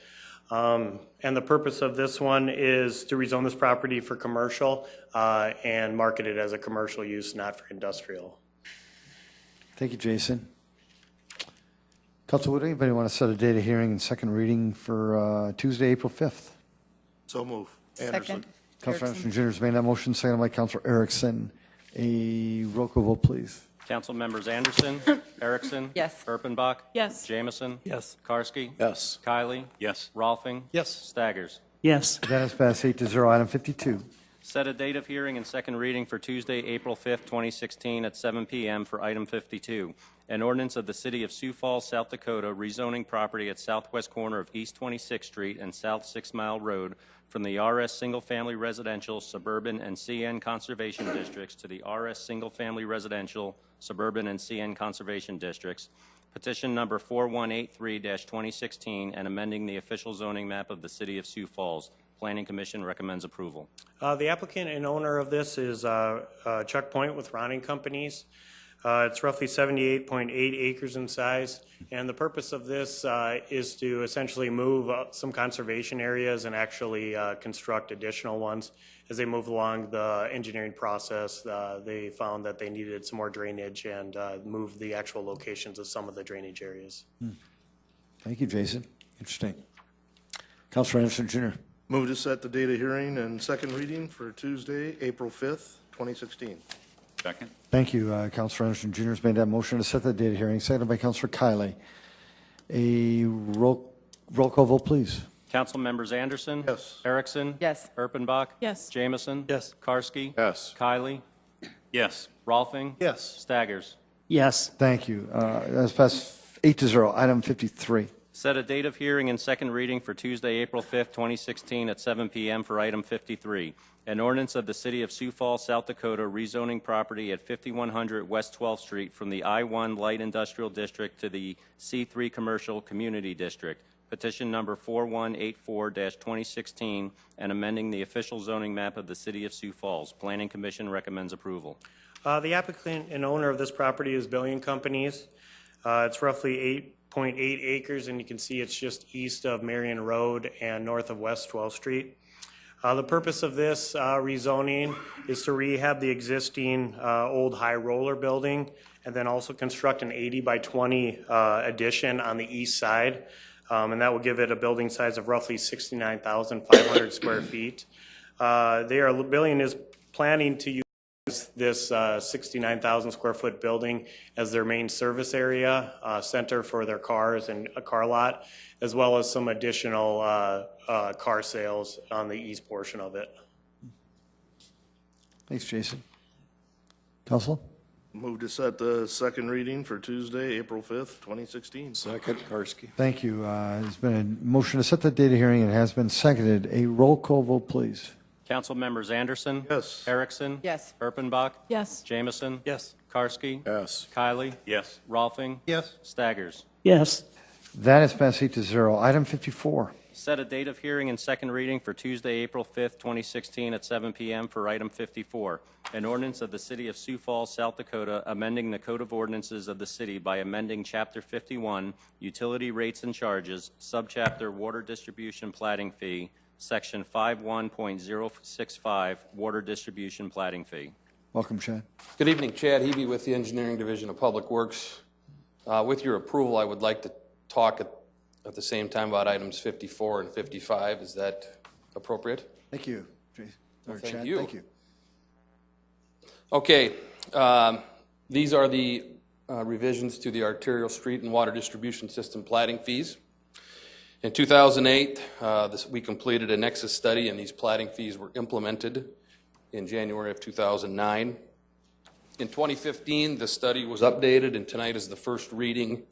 And the purpose of this one is to rezone this property for commercial and market it as a commercial use, not for industrial. Thank you, Jason. Council, would anybody want to set a date of hearing and second reading for Tuesday, April 5th? So move. Second. Anderson. Councilor Anderson Jr. has made that motion, seconded by Councilor Erickson. A roll call vote, please. Council members Anderson. Erickson. Yes. Erpenbach. Yes. Jameson. Yes. Karski. Yes. Kylie. Yes. Rolfing. Yes. Staggers. Yes. That is passed 8-0. Item 52. Set a date of hearing and second reading for Tuesday, April 5th, 2016 at 7 p.m. for item 52. An ordinance of the City of Sioux Falls, South Dakota, rezoning property at southwest corner of East 26th Street and South 6 Mile Road from the RS Single Family Residential, Suburban, and CN Conservation Districts to the RS Single Family Residential, Suburban, and CN Conservation Districts. Petition number 4183-2016 and amending the official zoning map of the City of Sioux Falls. Planning Commission recommends approval. The applicant and owner of this is Chuck Point with Ronning Companies. It's roughly 78.8 acres in size, and the purpose of this is to essentially move some conservation areas and actually construct additional ones. As they move along the engineering process, they found that they needed some more drainage and moved the actual locations of some of the drainage areas. Thank you, Jason. Interesting. Councilor Anderson Jr. Move to set the date of hearing and second reading for Tuesday, April 5th, 2016. Second. Thank you. Councilor Anderson Jr. has made that motion to set the date of hearing, seconded by Councilor Kiley. A roll call vote, please. Council members Anderson. Yes. Erickson. Yes. Erpenbach. Yes. Jameson. Yes. Karski. Yes. Kylie. Yes. Rolfing. Yes. Staggers. Yes. Thank you. That's passed 8-0. Item 53. Set a date of hearing and second reading for Tuesday, April 5th, 2016 at 7 p.m. for item 53. An ordinance of the City of Sioux Falls, South Dakota, rezoning property at 5100 West 12th Street from the I-1 Light Industrial District to the C3 Commercial Community District. Petition number 4184-2016 and amending the official zoning map of the City of Sioux Falls. Planning Commission recommends approval. The applicant and owner of this property is Billion Companies. It's roughly 8.8 acres, and you can see it's just east of Marion Road and north of West 12th Street. The purpose of this rezoning is to rehab the existing old high roller building and then also construct an 80 by 20 addition on the east side. And that will give it a building size of roughly 69,500 square feet. Billion is planning to use this 69,000 square foot building as their main service area, center for their cars and a car lot, as well as some additional car sales on the east portion of it. Thanks, Jason. Council? Move to set the second reading for Tuesday, April 5th, 2016. Second, Karski. Thank you. There's been a motion to set the date of hearing and it has been seconded. A roll call vote, please. Council members Anderson. Yes. Erickson. Yes. Erpenbach. Yes. Jameson. Yes. Karski. Yes. Kylie. Yes. Rolfing. Yes. Staggers. Yes. That is passed 8-0. Item 54. Set a date of hearing and second reading for Tuesday, April 5th, 2016 at 7 p.m. for item 54, an ordinance of the City of Sioux Falls, South Dakota, amending the Code of Ordinances of the city by amending Chapter 51, Utility Rates and Charges, Subchapter Water Distribution Platting Fee, Section 51.065, Water Distribution Platting Fee. Welcome, Chad. Good evening, Chad Hebe with the Engineering Division of Public Works. With your approval, I would like to talk at the same time about items 54 and 55. Is that appropriate? Thank you, Jason. Or Thank Chad. you. Thank you. Okay, these are the revisions to the arterial street and water distribution system platting fees. In 2008, we completed a nexus study, and these platting fees were implemented in January of 2009. In 2015, the study was updated, and tonight is the first reading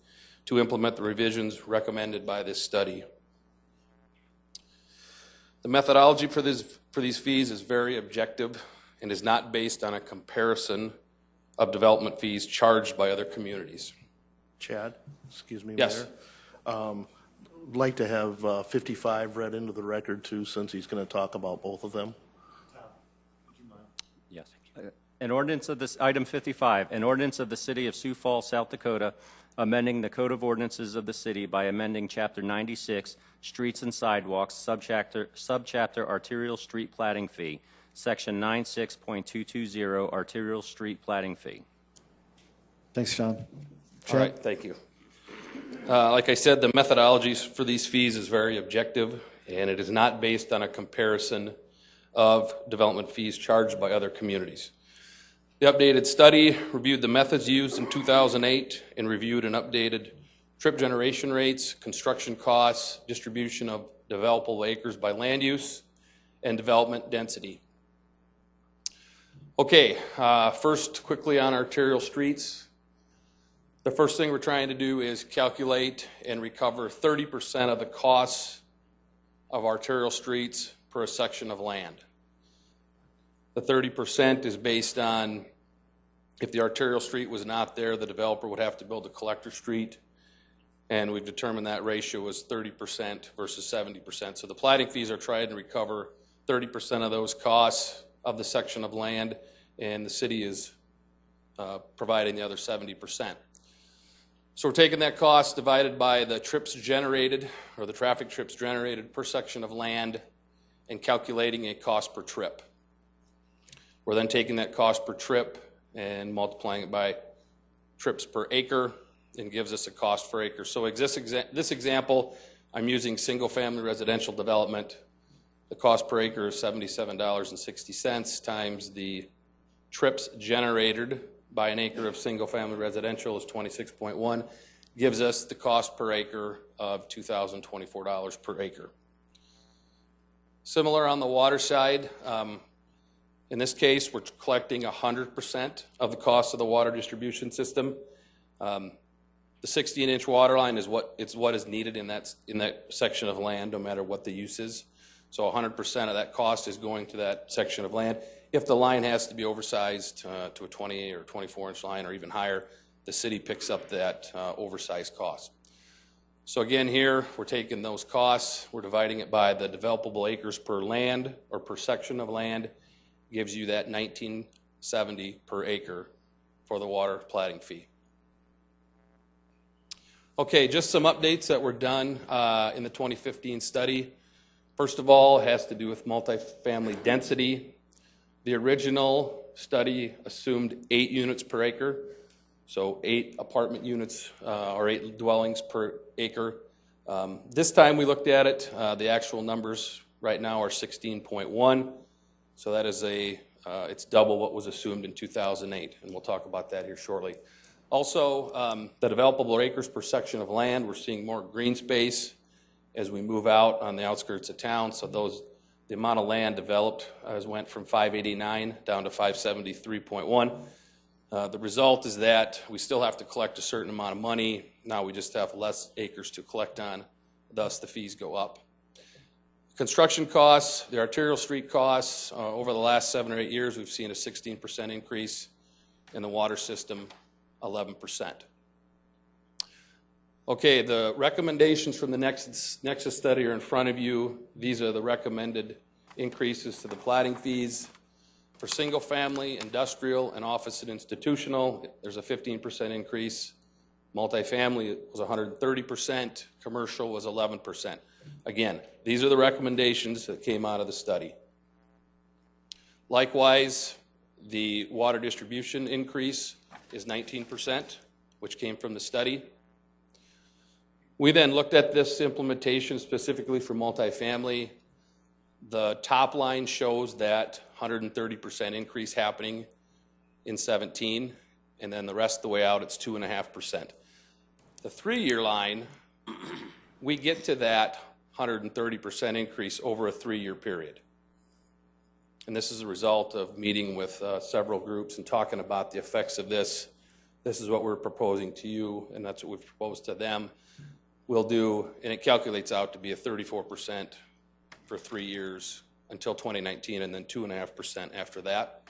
to implement the revisions recommended by this study. The methodology for these fees is very objective and is not based on a comparison of development fees charged by other communities. Chad, excuse me, Yes. Mayor. I'd like to have 55 read into the record too, since he's going to talk about both of them. Yes. An ordinance of this, item 55, an ordinance of the City of Sioux Falls, South Dakota, amending the Code of Ordinances of the city by amending Chapter 96, Streets and Sidewalks, Subchapter Arterial Street Platting Fee, Section 96.220, Arterial Street Platting Fee. Thanks, John. Chad? All right, thank you. Like I said, the methodologies for these fees is very objective, and it is not based on a comparison of development fees charged by other communities. The updated study reviewed the methods used in 2008 and reviewed and updated trip generation rates, construction costs, distribution of developable acres by land use, and development density. Okay, first quickly on arterial streets. The first thing we're trying to do is calculate and recover 30% of the costs of arterial streets per a section of land. The 30% is based on if the arterial street was not there, the developer would have to build a collector street, and we've determined that ratio is 30% versus 70%. So the platting fees are trying to recover 30% of those costs of the section of land, and the city is providing the other 70%. So we're taking that cost divided by the trips generated, or the traffic trips generated per section of land, and calculating a cost per trip. We're then taking that cost per trip and multiplying it by trips per acre, and gives us a cost per acre. So this example, I'm using single-family residential development. The cost per acre is $77.60 times the trips generated by an acre of single-family residential is 26.1, gives us the cost per acre of $2,024 per acre. Similar on the water side. In this case, we're collecting 100% of the cost of the water distribution system. The 16-inch water line is what is needed in that section of land, no matter what the use is. So 100% of that cost is going to that section of land. If the line has to be oversized to a 20 or 24-inch line or even higher, the city picks up that oversized cost. So again, here we're taking those costs, we're dividing it by the developable acres per land or per section of land, gives you that $19.70 per acre for the water platting fee. Okay, just some updates that were done in the 2015 study. First of all, it has to do with multifamily density. The original study assumed 8 units per acre, so 8 apartment units or 8 dwellings per acre. This time we looked at it, the actual numbers right now are 16.1. So that is it's double what was assumed in 2008, and we'll talk about that here shortly. Also, the developable acres per section of land, we're seeing more green space as we move out on the outskirts of town. So the amount of land developed went from 589 down to 573.1. The result is that we still have to collect a certain amount of money. Now we just have less acres to collect on, thus the fees go up. A Construction costs, the arterial street costs, over the last 7 or 8 years, we've seen a 16% increase. In the water system, 11%. Okay, the recommendations from the Nexus study are in front of you. These are the recommended increases to the platting fees. For single family, industrial, and office and institutional, there's a 15% increase. Multifamily was 130%, commercial was 11%. Again, these are the recommendations that came out of the study. Likewise, the water distribution increase is 19%, which came from the study. We then looked at this implementation specifically for multifamily. The top line shows that 130% increase happening in 17, and then the rest of the way out, it's 2.5%. The 3-year line, we get to that 130% increase over a 3-year period. And this is a result of meeting with several groups and talking about the effects of this. This is what we're proposing to you, and that's what we've proposed to them. We'll do, and it calculates out to be a 34% for 3 years until 2019, and then 2.5% after that.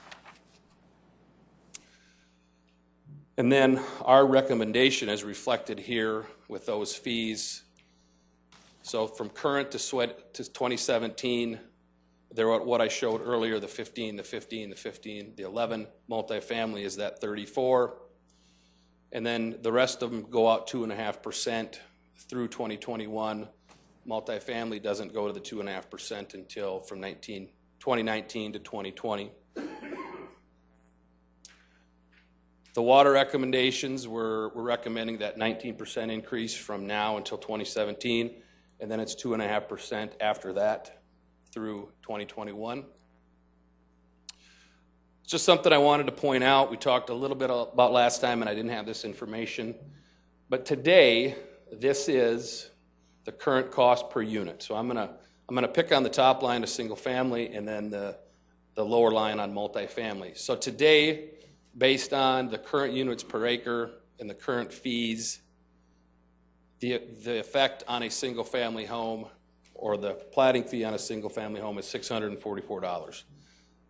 And then our recommendation is reflected here with those fees. So from current to 2017, they're what I showed earlier, the 15, the 15, the 15, the 11. Multifamily is that 34. And then the rest of them go out 2.5% through 2021. Multifamily doesn't go to the 2.5% until from 2019 to 2020. The water recommendations, we're recommending that 19% increase from now until 2017, and then it's 2.5% after that through 2021. It's just something I wanted to point out. We talked a little bit about last time, and I didn't have this information. But today, this is the current cost per unit. So I'm gonna pick on the top line of single family and then the lower line on multifamily. So today, based on the current units per acre and the current fees, the effect on a single family home or the platting fee on a single family home is $644.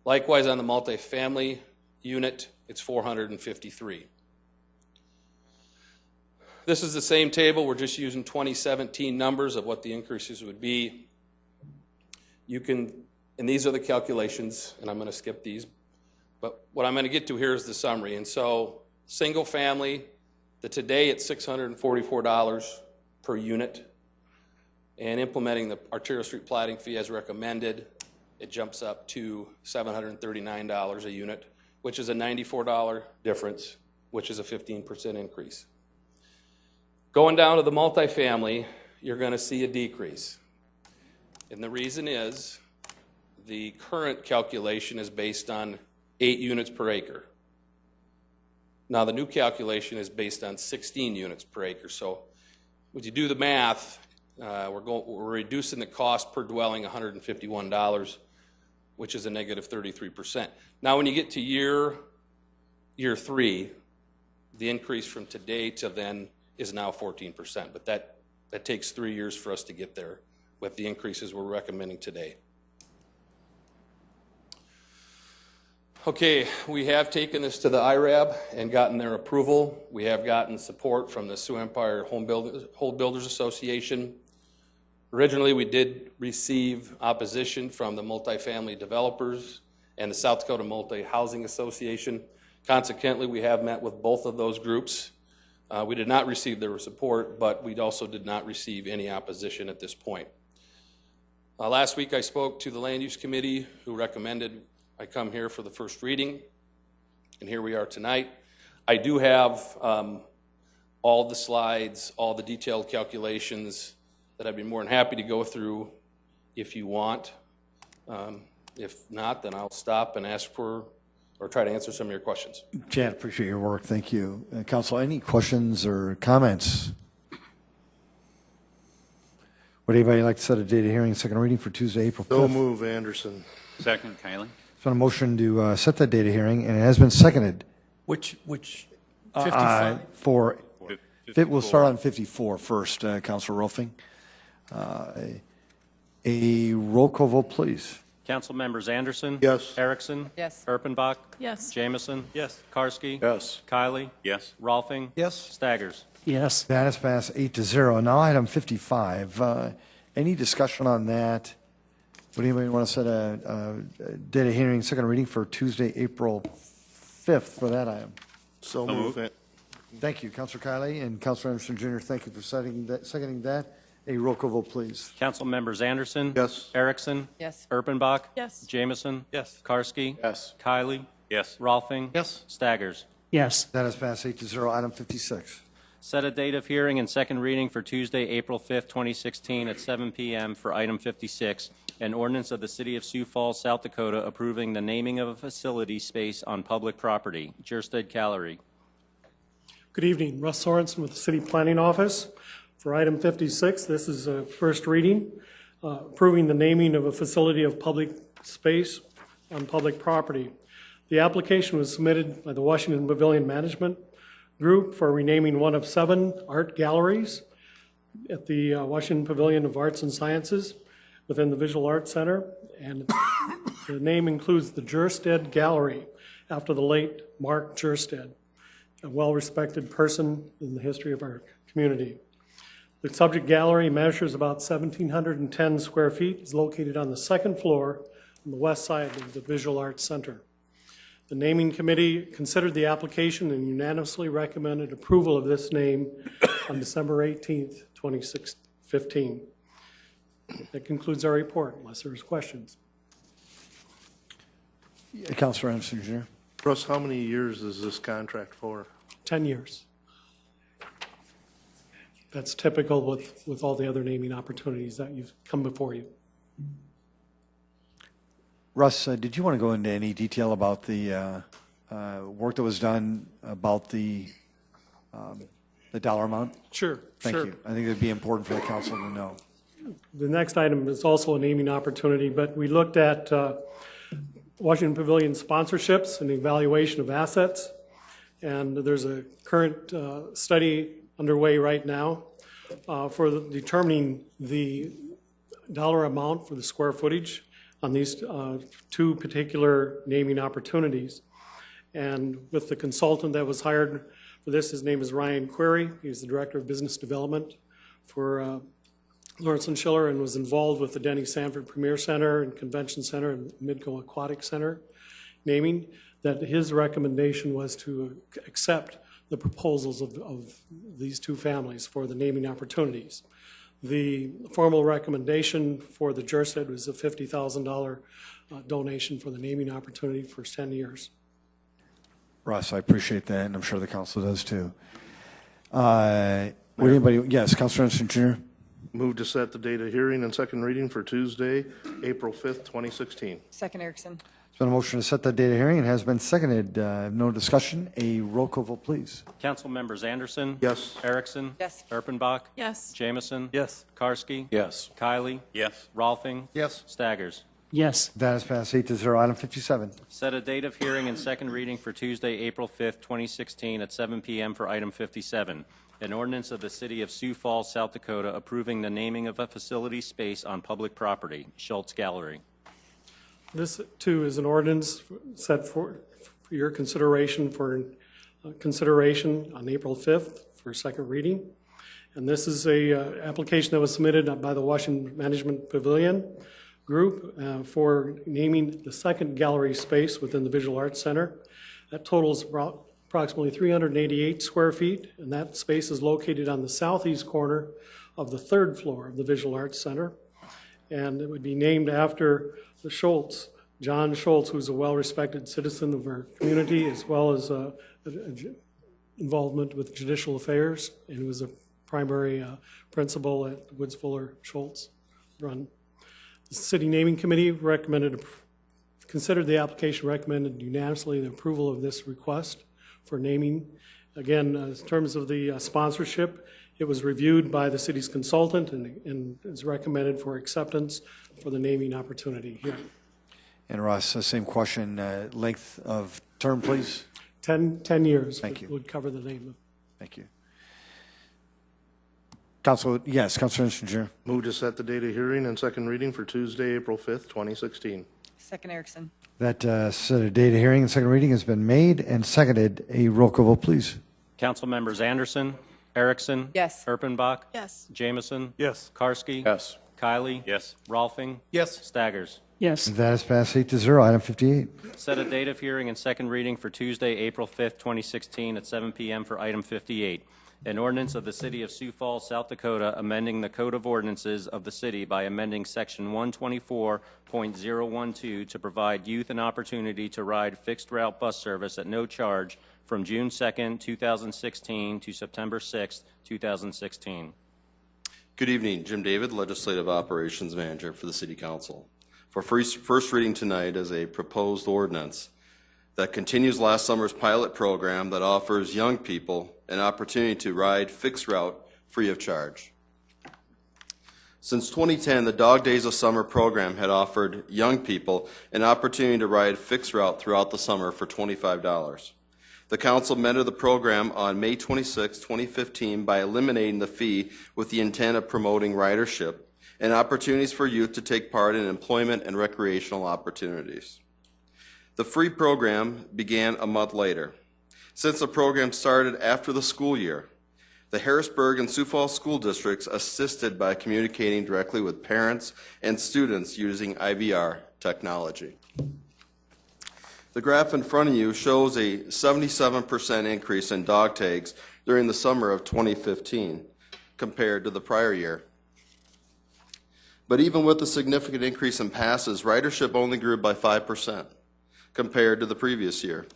Likewise, on the multifamily unit, it's $453. This is the same table. We're just using 2017 numbers of what the increases would be. You can, and these are the calculations, and I'm going to skip these, but what I'm going to get to here is the summary. And so, single family, today it's $644 per unit. And implementing the arterial street platting fee as recommended, it jumps up to $739 a unit, which is a $94 difference, which is a 15% increase. Going down to the multifamily, you're going to see a decrease. And the reason is the current calculation is based on 8 units per acre. Now the new calculation is based on 16 units per acre. So when you do the math, we're reducing the cost per dwelling $151, which is a negative 33%. Now when you get to year 3, the increase from today to then is now 14%, but that takes 3 years for us to get there with the increases we're recommending today. Okay, we have taken this to the IRAB and gotten their approval. We have gotten support from the Sioux Empire Home Builders Association. Originally, we did receive opposition from the multifamily developers and the South Dakota Multi-Housing Association. Consequently, we have met with both of those groups. We did not receive their support, but we also did not receive any opposition at this point. Last week, I spoke to the Land Use Committee, who recommended I come here for the first reading, and here we are tonight. I do have all the slides, all the detailed calculations that I'd be more than happy to go through if you want. If not, then I'll stop and ask for or try to answer some of your questions. Chad, appreciate your work. Thank you. Council, any questions or comments? Would anybody like to set a date of hearing, second reading for Tuesday, April 5th? So move, Anderson. Second, Kylie. So a motion to set that date of hearing, and it has been seconded. Which 55? We'll start on 54 first, Councilor Rolfing. A roll call vote, please. Council members Anderson. Yes. Erickson. Yes. Erpenbach. Yes. Jamison. Yes. Karski. Yes. Kylie. Yes. Rolfing. Yes. Staggers. Yes. That is passed 8-0. Now item 55. Any discussion on that? Would anybody want to set a date of hearing, second reading for Tuesday, April 5th for that item? So move it. Thank you, Councilor Kiley and Councilor Anderson Jr. Thank you for seconding that. A roll call vote, please. Council members Anderson. Yes. Erickson. Yes. Erpenbach. Yes. Jamison. Yes. Karski. Yes. Kylie. Yes. Rolfing. Yes. Staggers. Yes. That is passed 8-0. Item 56. Set a date of hearing and second reading for Tuesday, April 5th, 2016 at 7 p.m. for item 56, an ordinance of the City of Sioux Falls, South Dakota approving the naming of a facility space on public property. Jersted Gallery. Good evening. Russ Sorensen with the City Planning Office. For item 56, this is a first reading, approving the naming of a facility of public space on public property. The application was submitted by the Washington Pavilion Management Group for renaming one of 7 art galleries at the Washington Pavilion of Arts and Sciences within the Visual Arts Center. And the name includes the Jersted Gallery after the late Mark Jersted, a well-respected person in the history of our community. The subject gallery measures about 1,710 square feet, is located on the second floor on the west side of the Visual Arts Center. The naming committee considered the application and unanimously recommended approval of this name on December 18th, 2015. That concludes our report, unless there's questions. Councilor Anderson Jr. Russ, how many years is this contract for? 10 years. That's typical with all the other naming opportunities that you've come before you. Russ, did you want to go into any detail about the work that was done about the dollar amount? Sure. Thank you. I think it'd be important for the council to know. The next item is also a naming opportunity, but we looked at Washington Pavilion sponsorships and evaluation of assets. And there's a current study underway right now for determining the dollar amount for the square footage on these 2 particular naming opportunities. And with the consultant that was hired for this, his name is Ryan Query. He's the Director of Business Development for Lawrence and Schiller, and was involved with the Denny Sanford Premier Center and Convention Center and Midco Aquatic Center naming, that his recommendation was to accept the proposals of these 2 families for the naming opportunities. The formal recommendation for the Jersted was a $50,000 donation for the naming opportunity for 10 years. Russ, I appreciate that, and I'm sure the council does too. Would anybody? Yes, Councilor Anderson Jr. Move to set the date of hearing and second reading for Tuesday, April 5th, 2016. Second, Erickson. There's been a motion to set that date of hearing and has been seconded. No discussion. A roll call vote, please. Council members Anderson. Yes. Erickson. Yes. Erpenbach. Yes. Jamison. Yes. Karski. Yes. Kylie. Yes. Rolfing. Yes. Staggers. Yes. That is passed 8-0. Item 57. Set a date of hearing and second reading for Tuesday, April 5th, 2016 at 7 p.m. for item 57. An ordinance of the City of Sioux Falls, South Dakota approving the naming of a facility space on public property, Schultz Gallery. This, too, is an ordinance set for your consideration on April 5th for second reading. And this is a application that was submitted by the Washington Management Pavilion Group for naming the second gallery space within the Visual Arts Center. That totals approximately 388 square feet, and that space is located on the southeast corner of the 3rd floor of the Visual Arts Center. And it would be named after the Schultz, John Schultz, who's a well-respected citizen of our community, as well as involvement with judicial affairs, and he was a primary principal at Woods Fuller Schultz run. The City Naming Committee considered the application, recommended unanimously the approval of this request for naming. Again, in terms of the sponsorship, it was reviewed by the city's consultant and is recommended for acceptance for the naming opportunity here. And Russ, the same question, length of term, please. 10 years. Thank you. Would cover the name. Thank you. Councilor Anderson Jr. Move to set the date of hearing and second reading for Tuesday, April 5th, 2016. Second Erickson. That set a date of hearing and second reading has been made and seconded. A roll call vote, please. Council members Anderson, Erickson. Yes. Erpenbach. Yes. Jameson. Yes. Karski. Yes. Kylie. Yes. Rolfing. Yes. Staggers. Yes. That is passed 8-0. Item 58. Set a date of hearing and second reading for Tuesday, April 5th, 2016 at 7 p.m. for item 58. An ordinance of the City of Sioux Falls, South Dakota, amending the Code of Ordinances of the city by amending Section 124.012 to provide youth an opportunity to ride fixed route bus service at no charge from June 2nd, 2016 to September 6th, 2016. Good evening. Jim David, Legislative Operations Manager for the City Council. For first reading tonight is a proposed ordinance that continues last summer's pilot program that offers young people an opportunity to ride fixed route free of charge. Since 2010, the Dog Days of Summer program had offered young people an opportunity to ride fixed route throughout the summer for $25. The council amended the program on May 26, 2015 by eliminating the fee with the intent of promoting ridership and opportunities for youth to take part in employment and recreational opportunities. The free program began a month later. Since the program started after the school year, the Harrisburg and Sioux Falls school districts assisted by communicating directly with parents and students using IVR technology. The graph in front of you shows a 77% increase in dog tags during the summer of 2015 compared to the prior year. But even with the significant increase in passes, ridership only grew by 5% compared to the previous year.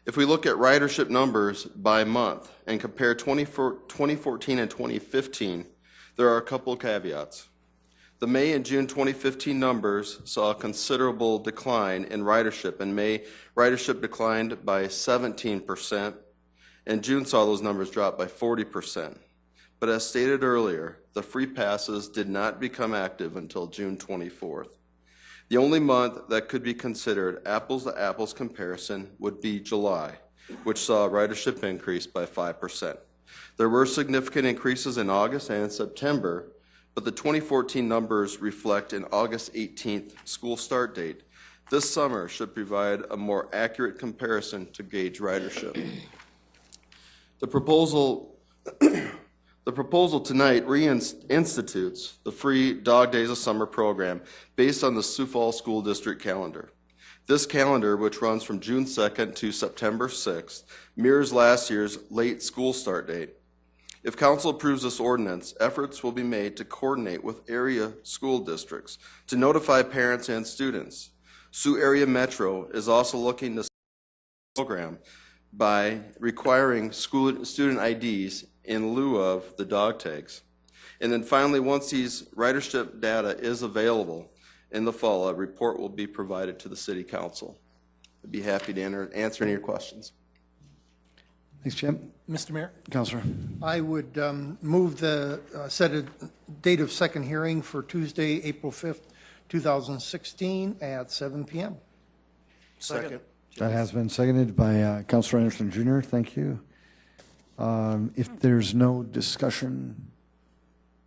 If we look at ridership numbers by month and compare 2014 and 2015, there are a couple of caveats. The May and June 2015 numbers saw a considerable decline in ridership. In May, ridership declined by 17%, and June saw those numbers drop by 40%. But as stated earlier, the free passes did not become active until June 24th. The only month that could be considered apples-to-apples comparison would be July, which saw ridership increase by 5%. There were significant increases in August and in September, but the 2014 numbers reflect an August 18th school start date. This summer should provide a more accurate comparison to gauge ridership. The proposal tonight reinstitutes the free Dog Days of Summer program based on the Sioux Falls School District calendar. This calendar, which runs from June 2nd to September 6th, mirrors last year's late school start date. If council approves this ordinance, efforts will be made to coordinate with area school districts to notify parents and students. Sioux Area Metro is also looking to program by requiring student IDs in lieu of the dog tags. And then finally, once these ridership data is available in the fall, a report will be provided to the City Council. I'd be happy to answer any of your questions. Thanks, Jim. Mr. Mayor? Councilor. I would move the set a date of second hearing for Tuesday, April 5th, 2016 at 7 p.m. Second. That has been seconded by Councilor Anderson Jr. Thank you. If there's no discussion,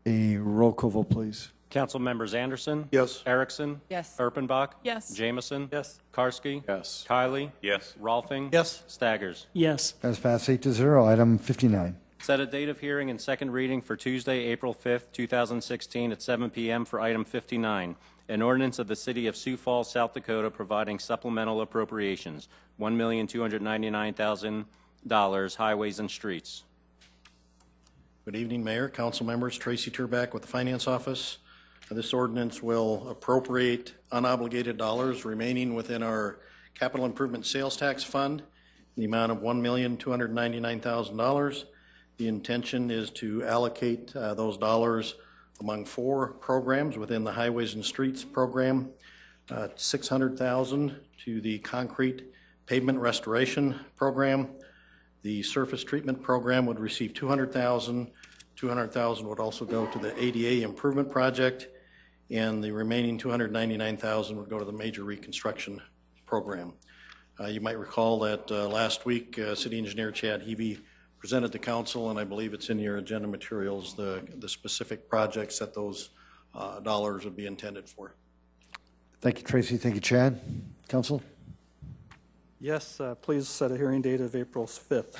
a roll call vote, please. Council members Anderson. Yes. Erickson. Yes. Erpenbach. Yes. Jameson. Yes. Karski. Yes. Kylie. Yes. Rolfing. Yes. Staggers. Yes. That is passed 8-0. Item 59. Set a date of hearing and second reading for Tuesday, April 5th, 2016 at 7 p.m. for item 59. An ordinance of the City of Sioux Falls, South Dakota providing supplemental appropriations, $1,299,000, highways and streets. Good evening, Mayor, council members. Tracy Turback with the Finance Office. This ordinance will appropriate unobligated dollars remaining within our capital improvement sales tax fund, the amount of $1,299,000. The intention is to allocate those dollars among 4 programs within the Highways and Streets program. $600,000 to the concrete pavement restoration program. The surface treatment program would receive $200,000. $200,000 would also go to the ADA improvement project, and the remaining $299,000 would go to the major reconstruction program. You might recall that last week, City Engineer Chad Hebe presented to council, and I believe it's in your agenda materials, the specific projects that those dollars would be intended for. Thank you, Tracy. Thank you, Chad. Council? Yes, please set a hearing date of April 5th.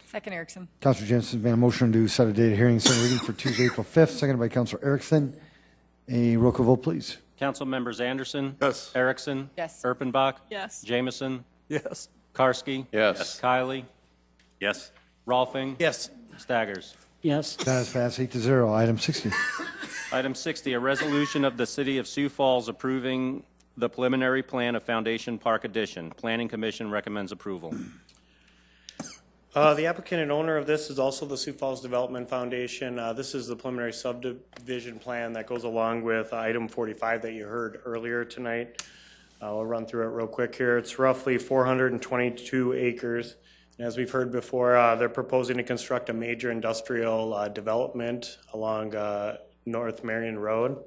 Second, Erickson. Councilor Jensen's made a motion to set a date of hearing, second reading for Tuesday, April 5th, seconded by Councilor Erickson. A roll call vote, please. Council members Anderson. Yes. Erickson. Yes. Erpenbach. Yes. Jameson. Yes. Karski. Yes. Kylie. Yes. Rolfing. Yes. Staggers. Yes. That is passed 8-0. Item 60. Item 60, a resolution of the City of Sioux Falls approving the preliminary plan of Foundation Park addition. Planning Commission recommends approval. The applicant and owner of this is also the Sioux Falls Development Foundation. This is the preliminary subdivision plan that goes along with item 45 that you heard earlier tonight. We'll run through it real quick here. It's roughly 422 acres. And as we've heard before, they're proposing to construct a major industrial development along North Marion Road.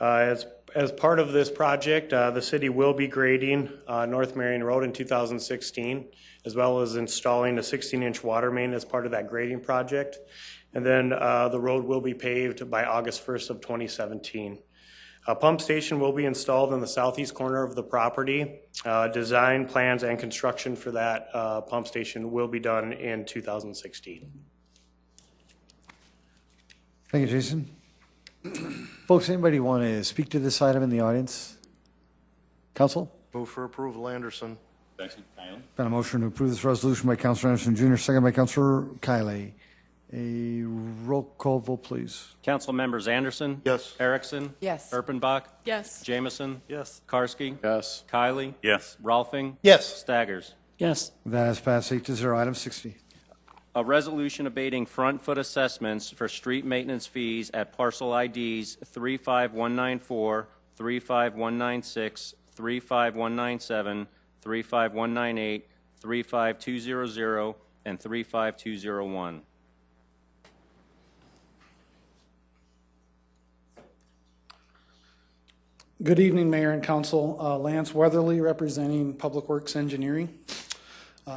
As part of this project, the city will be grading North Marion Road in 2016, as well as installing a 16-inch water main as part of that grading project. And then the road will be paved by August 1st of 2017. A pump station will be installed in the southeast corner of the property. Design, plans, and construction for that pump station will be done in 2016. Thank you, Jason. Folks, anybody want to speak to this item in the audience? Council? Move for approval, Anderson. Second, Kylie. Been a motion to approve this resolution by Councilor Anderson Jr., second by Councilor Kiley. A roll call vote, please. Council members Anderson. Yes. Erickson. Yes. Erpenbach. Yes. Jameson. Yes. Karski. Yes. Kylie. Yes. Rolfing. Yes. Staggers. Yes. That has passed 8-0. Item 60. A resolution abating front foot assessments for street maintenance fees at parcel IDs 35194, 35196, 35197, 35198, 35200, and 35201. Good evening, Mayor and Council. Lance Weatherly, representing Public Works Engineering.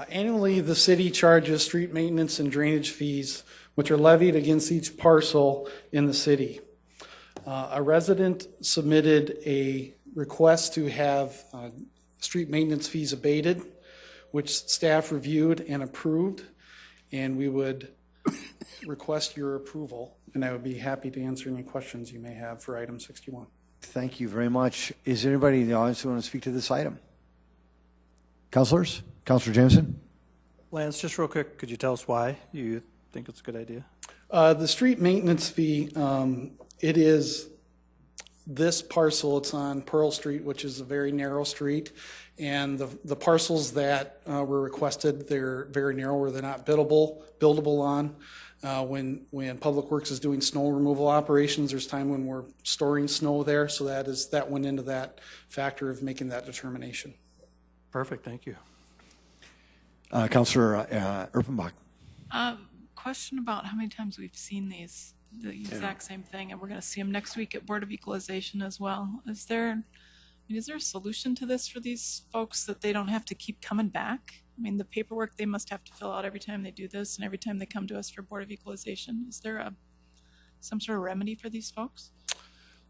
Annually, the city charges street maintenance and drainage fees, which are levied against each parcel in the city. A resident submitted a request to have street maintenance fees abated, which staff reviewed and approved, and we would request your approval, and I would be happy to answer any questions you may have for item 61. Thank you very much. Is there anybody in the audience who want to speak to this item? Councilors? Councilor Jameson? Lance, just real quick, could you tell us why you think it's a good idea? The street maintenance fee, it is this parcel. It's on Pearl Street, which is a very narrow street. And the parcels that were requested, they're very narrow where they're not buildable on. When Public Works is doing snow removal operations, there's time when we're storing snow there. So that went into that factor of making that determination. Perfect, thank you. Councilor Erpenbach. Question about how many times we've seen the exact same thing, and we're going to see them next week at Board of Equalization as well. Is there a solution to this for these folks that they don't have to keep coming back? I mean, the paperwork they must have to fill out every time they do this and every time they come to us for Board of Equalization. Is there some sort of remedy for these folks?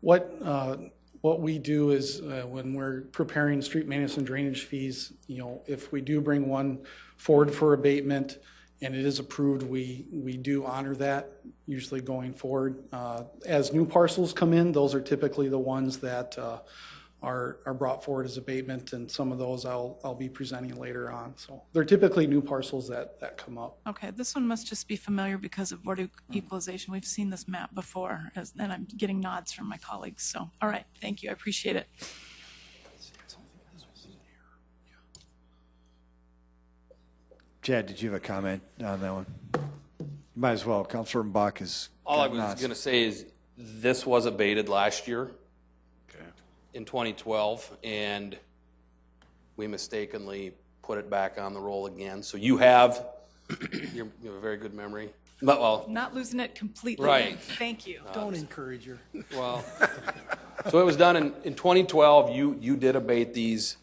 What we do is when we're preparing street maintenance and drainage fees, if we do bring one forward for abatement and it is approved, we do honor that, usually going forward. As new parcels come in, those are typically the ones that are brought forward as abatement, and some of those I'll be presenting later on. So they're typically new parcels that come up. Okay, this one must just be familiar because of Board of Equalization. We've seen this map before, and I'm getting nods from my colleagues. So, all right, thank you. I appreciate it. Chad, did you have a comment on that one? You might as well. Councilor Bach is. All I was going to say is this was abated last year in 2012, and we mistakenly put it back on the roll again. So you have you have a very good memory. But, well, Not losing it completely. Right. Thank you. Don't encourage her. Well, so it was done in 2012. You did abate these.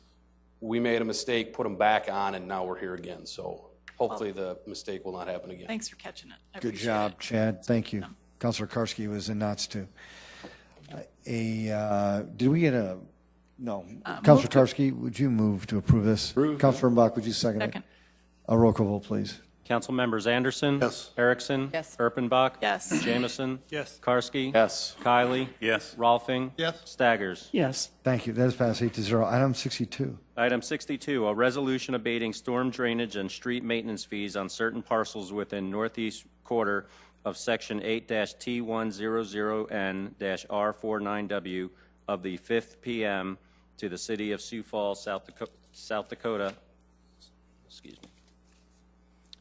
We made a mistake, put them back on, and now we're here again. So hopefully the mistake will not happen again. Thanks for catching it. I Good appreciate job, it. Chad. Thank you. Councilor Karski was in knots too. Did we get a, no. Councilor Karski, would you move to approve this? Councilor Bach, would you second it? Second. A roll call vote, please. Council members Anderson. Yes. Erickson. Yes. Erpenbach. Yes. Jamison. Yes. Karski. Yes. Kylie. Yes. Rolfing. Yes. Staggers. Yes. Thank you. That is passed 8-0. Item 62. Item 62, a resolution abating storm drainage and street maintenance fees on certain parcels within northeast quarter of Section 8-T100N-R49W of the 5th PM to the City of Sioux Falls, South Dakota. Excuse me.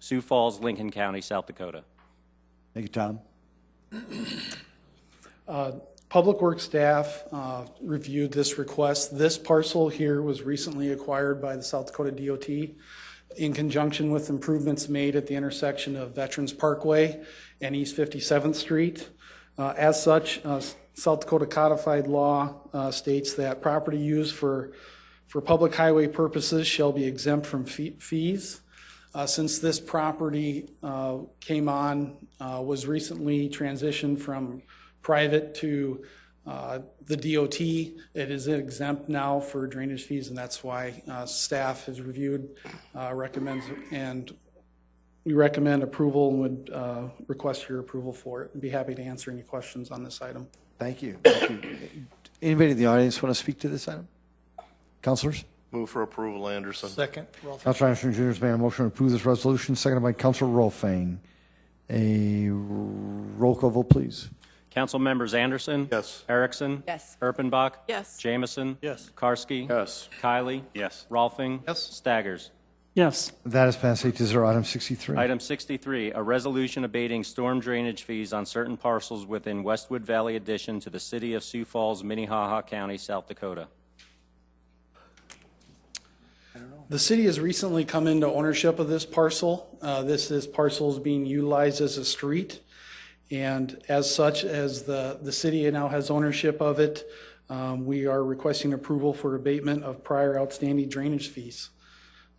Sioux Falls, Lincoln County, South Dakota. Thank you, Tom. Public Works staff reviewed this request. This parcel here was recently acquired by the South Dakota DOT in conjunction with improvements made at the intersection of Veterans Parkway and East 57th Street. As such, South Dakota codified law states that property used for public highway purposes shall be exempt from fees. Since this property came on, was recently transitioned from private to the DOT, it is exempt now for drainage fees, and that's why staff has reviewed, recommends, and we recommend approval and would request your approval for it. I'd be happy to answer any questions on this item. Thank you. Thank you. Anybody in the audience want to speak to this item? Councilors? Move for approval, Anderson. Second. Councilor Anderson Jr. has made a motion to approve this resolution, seconded by Councilor Rolfing. A roll call vote, please. Council members Anderson. Yes. Erickson. Yes. Erpenbach. Yes. Jamison. Yes. Karski. Yes. Kylie. Yes. Rolfing. Yes. Staggers. Yes. That is passed 8-0. Item 63. Item 63, a resolution abating storm drainage fees on certain parcels within Westwood Valley addition to the City of Sioux Falls, Minnehaha County, South Dakota. The city has recently come into ownership of this parcel. This is parcels being utilized as a street. And as such, as the city now has ownership of it, we are requesting approval for abatement of prior outstanding drainage fees.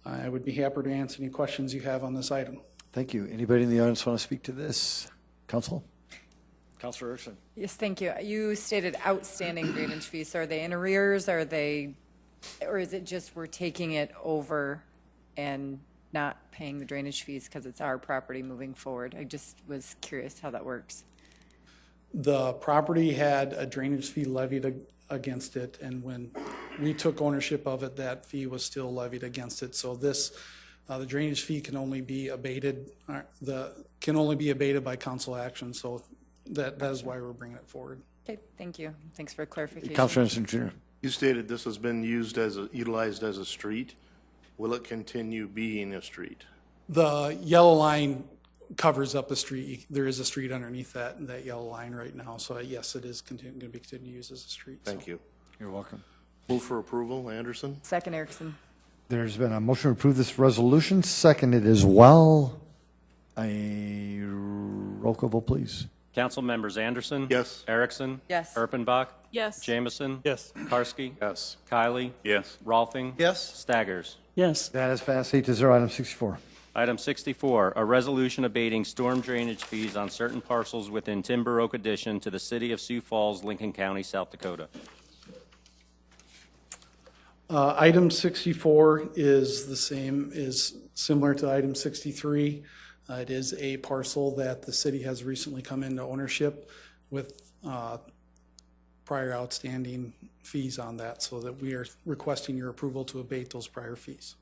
I would be happy to answer any questions you have on this item. Thank you. Anybody in the audience want to speak to this? Council? Councilor Erickson. Yes, thank you. You stated outstanding drainage fees. So are they in arrears? Or is it just we're taking it over and not paying the drainage fees because it's our property moving forward? I just was curious how that works. The property had a drainage fee levied against it, and when we took ownership of it, that fee was still levied against it. So this, the drainage fee can only be abated, by council action. So that is why we're bringing it forward. Okay, thank you. Thanks for clarification. Councilor Anderson Jr. You stated this has been utilized as a street. Will it continue being a street? The yellow line covers up a street. There is a street underneath that yellow line right now. So yes, it is going to be continued to use as a street. Thank you. You're welcome. Move for approval, Anderson. Second, Erickson. There's been a motion to approve this resolution, seconded as well. A roll call vote, please. Council members Anderson. Yes. Erickson. Yes. Erpenbach. Yes. Jamison. Yes. Karski. Yes. Kylie. Yes. Rolfing. Yes. Staggers. Yes. That is passed 8-0. Item 64. Item 64, a resolution abating storm drainage fees on certain parcels within Timber Oak addition to the City of Sioux Falls, Lincoln County, South Dakota. Item 64 is the same, is similar to item 63. It is a parcel that the city has recently come into ownership with prior outstanding fees on that, so that we are requesting your approval to abate those prior fees.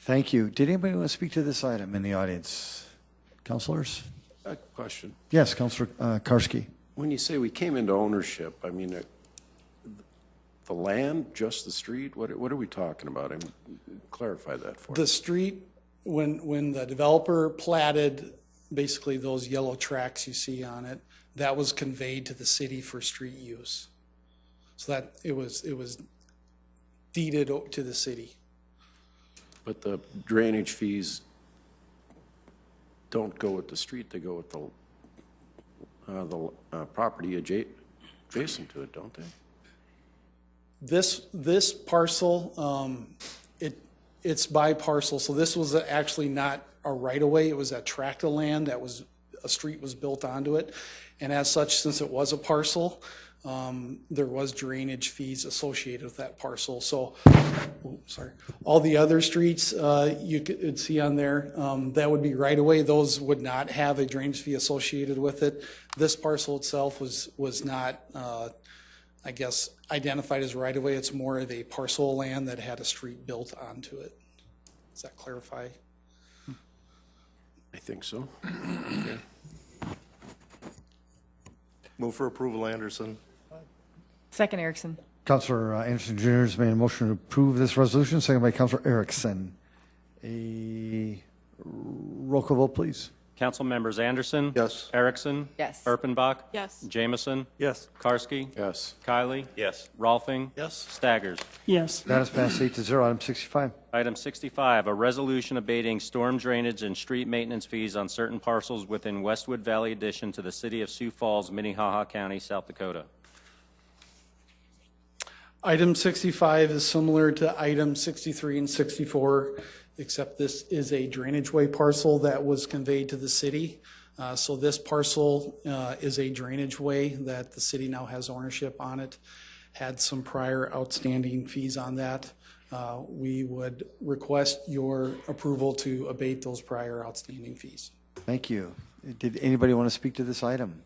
Thank you. Did anybody want to speak to this item in the audience? Councilors? A question. Yes, Councilor Karski. When you say we came into ownership, I mean, the land, just the street? What are we talking about? Clarify that for me. The street, when the developer platted basically those yellow tracks you see on it, that was conveyed to the city for street use. So that it was deeded to the city. But the drainage fees don't go with the street, they go with the property adjacent to it, don't they? This parcel, it's by parcel, so this was actually not a right-of-way, it was a tract of land that was, a street was built onto it. And as such, since it was a parcel, there was drainage fees associated with that parcel. So, all the other streets you could see on there, that would be right-of-way, those would not have a drainage fee associated with it. This parcel itself was not, I guess, identified as right-of-way. It's more of a parcel of land that had a street built onto it. Does that clarify? I think so. Okay. Move for approval, Anderson. Second, Erickson. Councilor Anderson Jr. has made a motion to approve this resolution, second by Councilor Erickson. A roll call vote, please. Council members Anderson. Yes. Erickson. Yes. Erpenbach. Yes. Jameson. Yes. Karski. Yes. Kylie. Yes. Rolfing. Yes. Staggers. Yes. That is passed 8-0. Item 65. Item 65, a resolution abating storm drainage and street maintenance fees on certain parcels within Westwood Valley addition to the City of Sioux Falls, Minnehaha County, South Dakota. Item 65 is similar to item 63 and 64, except this is a drainage way parcel that was conveyed to the city. So this parcel is a drainage way that the city now has ownership on it. Had some prior outstanding fees on that. We would request your approval to abate those prior outstanding fees. Thank you. Did anybody want to speak to this item?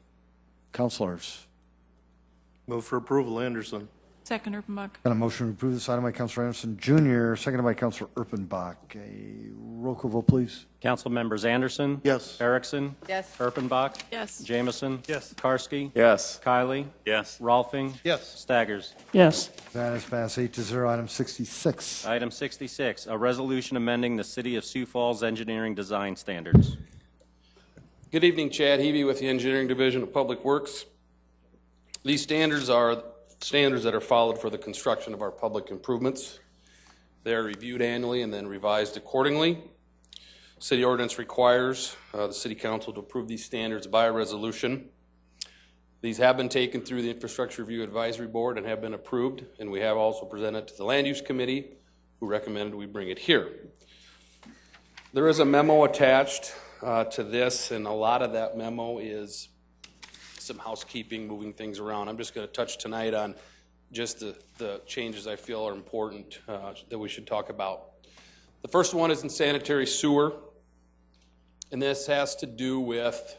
Councilors? Move for approval, Anderson. Second, Erpenbach. Got a motion to approve this item by Councilor Anderson Jr., seconded by Councilor Erpenbach. A roll call vote, please. Council members Anderson. Yes. Erickson. Yes. Erpenbach. Yes. Jameson. Yes. Karski. Yes. Kylie. Yes. Rolfing. Yes. Staggers. Yes. That is passed 8-0. Item 66. Item 66, a resolution amending the City of Sioux Falls engineering design standards. Good evening, Chad Hebe with the Engineering Division of Public Works. These standards are standards that are followed for the construction of our public improvements. They are reviewed annually and then revised accordingly. City ordinance requires the City Council to approve these standards by a resolution. These have been taken through the Infrastructure Review Advisory Board and have been approved, and we have also presented to the Land Use Committee, who recommended we bring it here. There is a memo attached to this, and a lot of that memo is some housekeeping, moving things around. I'm just going to touch tonight on just the changes I feel are important that we should talk about. The first one is in sanitary sewer, and this has to do with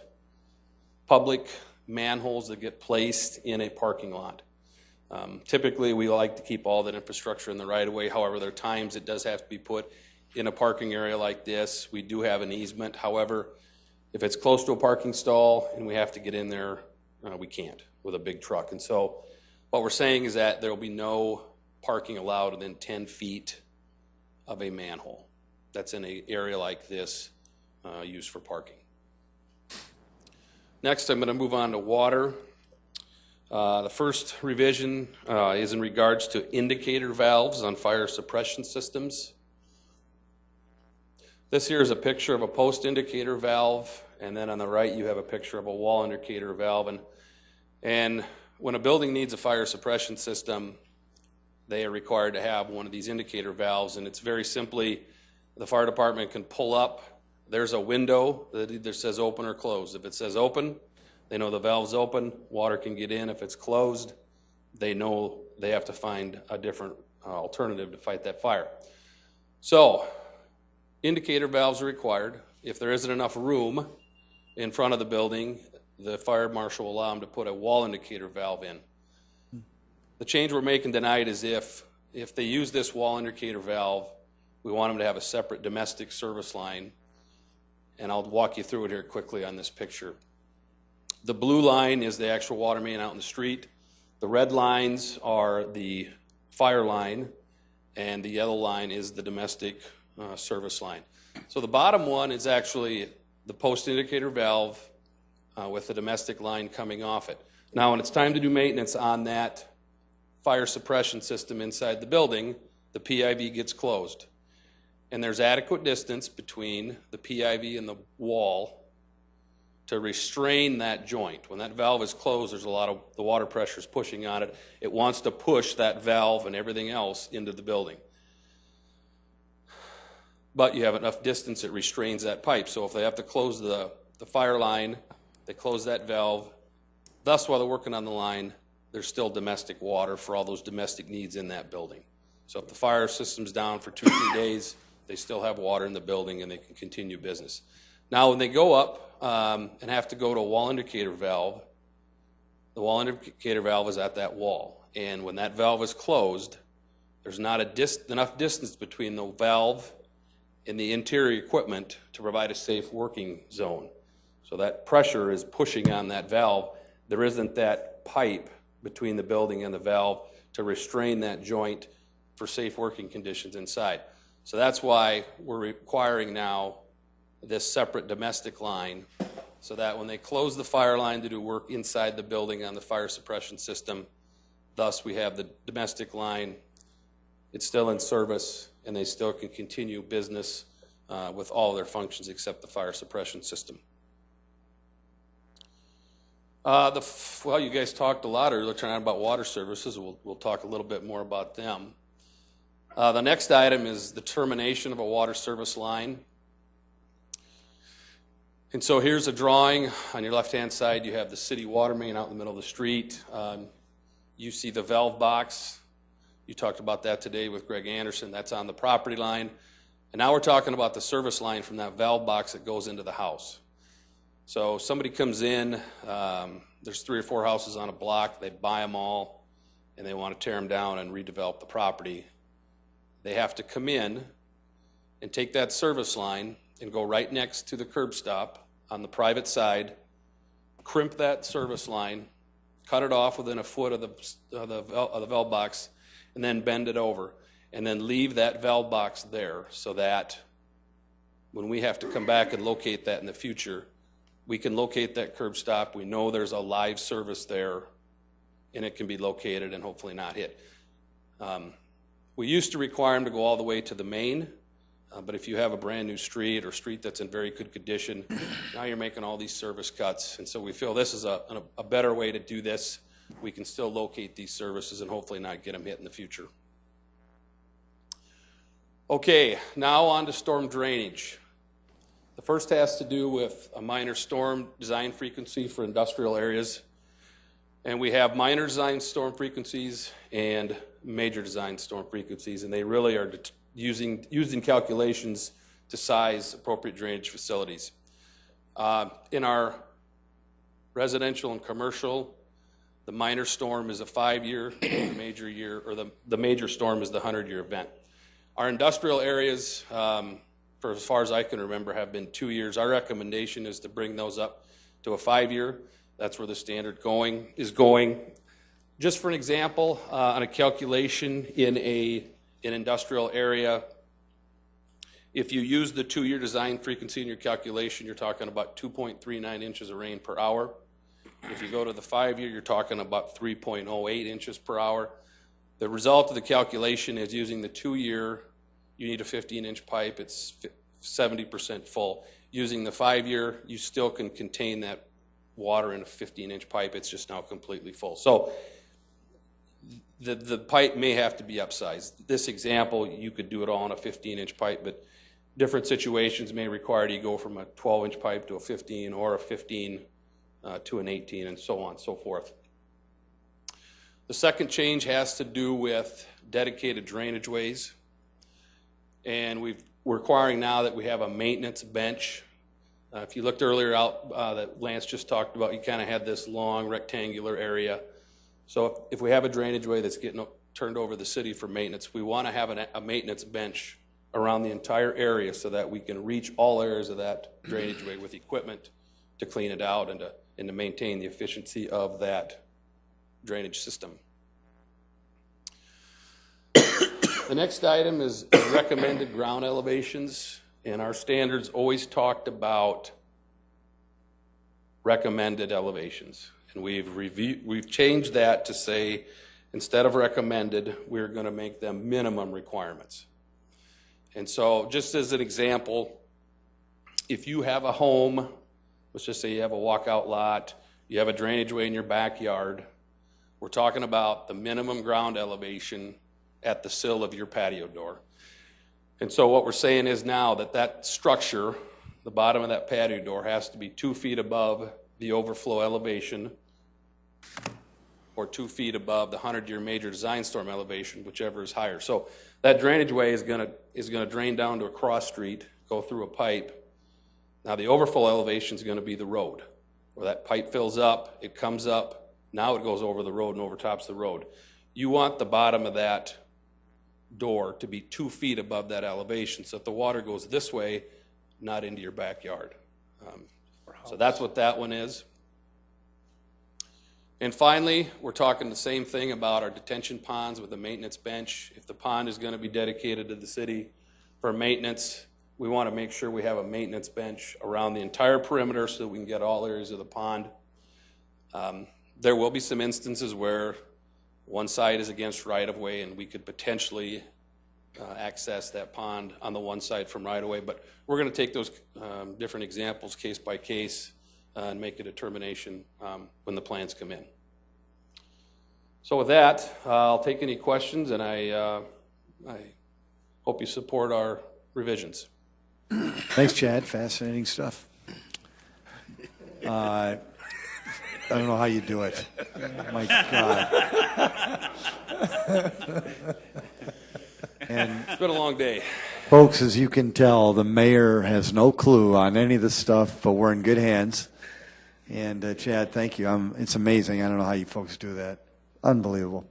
public manholes that get placed in a parking lot. Typically, we like to keep all that infrastructure in the right-of-way. However, there are times it does have to be put in a parking area like this. We do have an easement. However, if it's close to a parking stall and we have to get in there, we can't with a big truck. And so what we're saying is that there will be no parking allowed within 10 feet of a manhole that's in an area like this used for parking. Next, I'm going to move on to water. The first revision is in regards to indicator valves on fire suppression systems. This here is a picture of a post indicator valve, and then on the right you have a picture of a wall indicator valve. And when a building needs a fire suppression system, they are required to have one of these indicator valves, and it's very simply the fire department can pull up. There's a window that either says open or closed. If it says open, they know the valve's open, water can get in. If it's closed, they know they have to find a different alternative to fight that fire. So, indicator valves are required. If there isn't enough room in front of the building, the fire marshal will allow them to put a wall indicator valve in. The change we're making tonight is if they use this wall indicator valve, we want them to have a separate domestic service line, and I'll walk you through it here quickly on this picture. The blue line is the actual water main out in the street. The red lines are the fire line, and the yellow line is the domestic service line. So the bottom one is actually the post indicator valve with the domestic line coming off it. Now, when it's time to do maintenance on that fire suppression system inside the building, the PIV gets closed. And there's adequate distance between the PIV and the wall to restrain that joint. When that valve is closed, there's a lot of the water pressure is pushing on it. It wants to push that valve and everything else into the building. but you have enough distance, it restrains that pipe. So if they have to close the fire line, they close that valve. Thus, while they're working on the line, there's still domestic water for all those domestic needs in that building. So if the fire system's down for 2 or 3 days, they still have water in the building and they can continue business. Now, when they go up and have to go to a wall indicator valve, the wall indicator valve is at that wall. And when that valve is closed, there's not enough distance between the valve and the interior equipment to provide a safe working zone. So that pressure is pushing on that valve. There isn't that pipe between the building and the valve to restrain that joint for safe working conditions inside. So that's why we're requiring now this separate domestic line, so that when they close the fire line to do work inside the building on the fire suppression system, thus we have the domestic line, it's still in service, and they still can continue business with all their functions except the fire suppression system. Well, you guys talked a lot earlier tonight about water services. We'll talk a little bit more about them. The next item is the termination of a water service line. And so here's a drawing. On your left-hand side, you have the city water main out in the middle of the street. You see the valve box. You talked about that today with Greg Anderson. That's on the property line. And now we're talking about the service line from that valve box that goes into the house. So somebody comes in, there's 3 or 4 houses on a block, they buy them all, and they want to tear them down and redevelop the property. They have to come in and take that service line and go right next to the curb stop on the private side, crimp that service line, cut it off within a foot of the valve box, and then bend it over, and then leave that valve box there so that when we have to come back and locate that in the future, we can locate that curb stop. We know there's a live service there, and it can be located and hopefully not hit. We used to require them to go all the way to the main, but if you have a brand new street or street that's in very good condition, now you're making all these service cuts. And so we feel this is a better way to do this. We can still locate these services and hopefully not get them hit in the future. Okay, now on to storm drainage. The first has to do with a minor storm design frequency for industrial areas. And we have minor design storm frequencies and major design storm frequencies, and they really are using calculations to size appropriate drainage facilities. In our residential and commercial, the minor storm is a 5-year, the major storm is the 100-year event. Our industrial areas, for as far as I can remember, have been 2 years. Our recommendation is to bring those up to a 5-year. That's where the standard is going. Just for an example, on a calculation in an industrial area, if you use the 2-year design frequency in your calculation, you're talking about 2.39 inches of rain per hour. If you go to the 5-year, you're talking about 3.08 inches per hour. The result of the calculation is using the 2-year, you need a 15-inch pipe, it's 70% full. Using the 5-year, you still can contain that water in a 15-inch pipe, it's just now completely full. So the pipe may have to be upsized. This example, you could do it all on a 15-inch pipe, but different situations may require you go from a 12-inch pipe to a 15 or a 15 to an 18 and so on and so forth. The second change has to do with dedicated drainage ways. And we're requiring now that we have a maintenance bench. If you looked earlier out that Lance just talked about, you kind of had this long rectangular area. So if we have a drainage way that's getting turned over to the city for maintenance, we want to have a maintenance bench around the entire area so that we can reach all areas of that drainage way with equipment to clean it out and to maintain the efficiency of that drainage system. The next item is recommended ground elevations, and our standards always talked about recommended elevations. And we've changed that to say, instead of recommended, we're going to make them minimum requirements. And so, just as an example, if you have a home, let's just say you have a walkout lot, you have a drainage way in your backyard, we're talking about the minimum ground elevation at the sill of your patio door. And so what we're saying is now that that structure, the bottom of that patio door, has to be 2 feet above the overflow elevation, or 2 feet above the 100-year major design storm elevation, whichever is higher. So that drainage way is gonna drain down to a cross street, go through a pipe. Now the overflow elevation is gonna be the road, where that pipe fills up, it comes up, now it goes over the road and overtops the road. You want the bottom of that door to be 2 feet above that elevation, so that the water goes this way, not into your backyard. So that's what that one is. And finally, we're talking the same thing about our detention ponds with the maintenance bench. If the pond is going to be dedicated to the city for maintenance, we want to make sure we have a maintenance bench around the entire perimeter so that we can get all areas of the pond. There will be some instances where one side is against right-of-way and we could potentially access that pond on the one side from right-of-way, but we're going to take those different examples case by case and make a determination when the plans come in. So with that, I'll take any questions, and I hope you support our revisions. Thanks, Chad. Fascinating stuff. I don't know how you do it. Oh, my God. And it's been a long day. Folks, as you can tell, the mayor has no clue on any of this stuff, but we're in good hands. And Chad, thank you. It's amazing. I don't know how you folks do that. Unbelievable.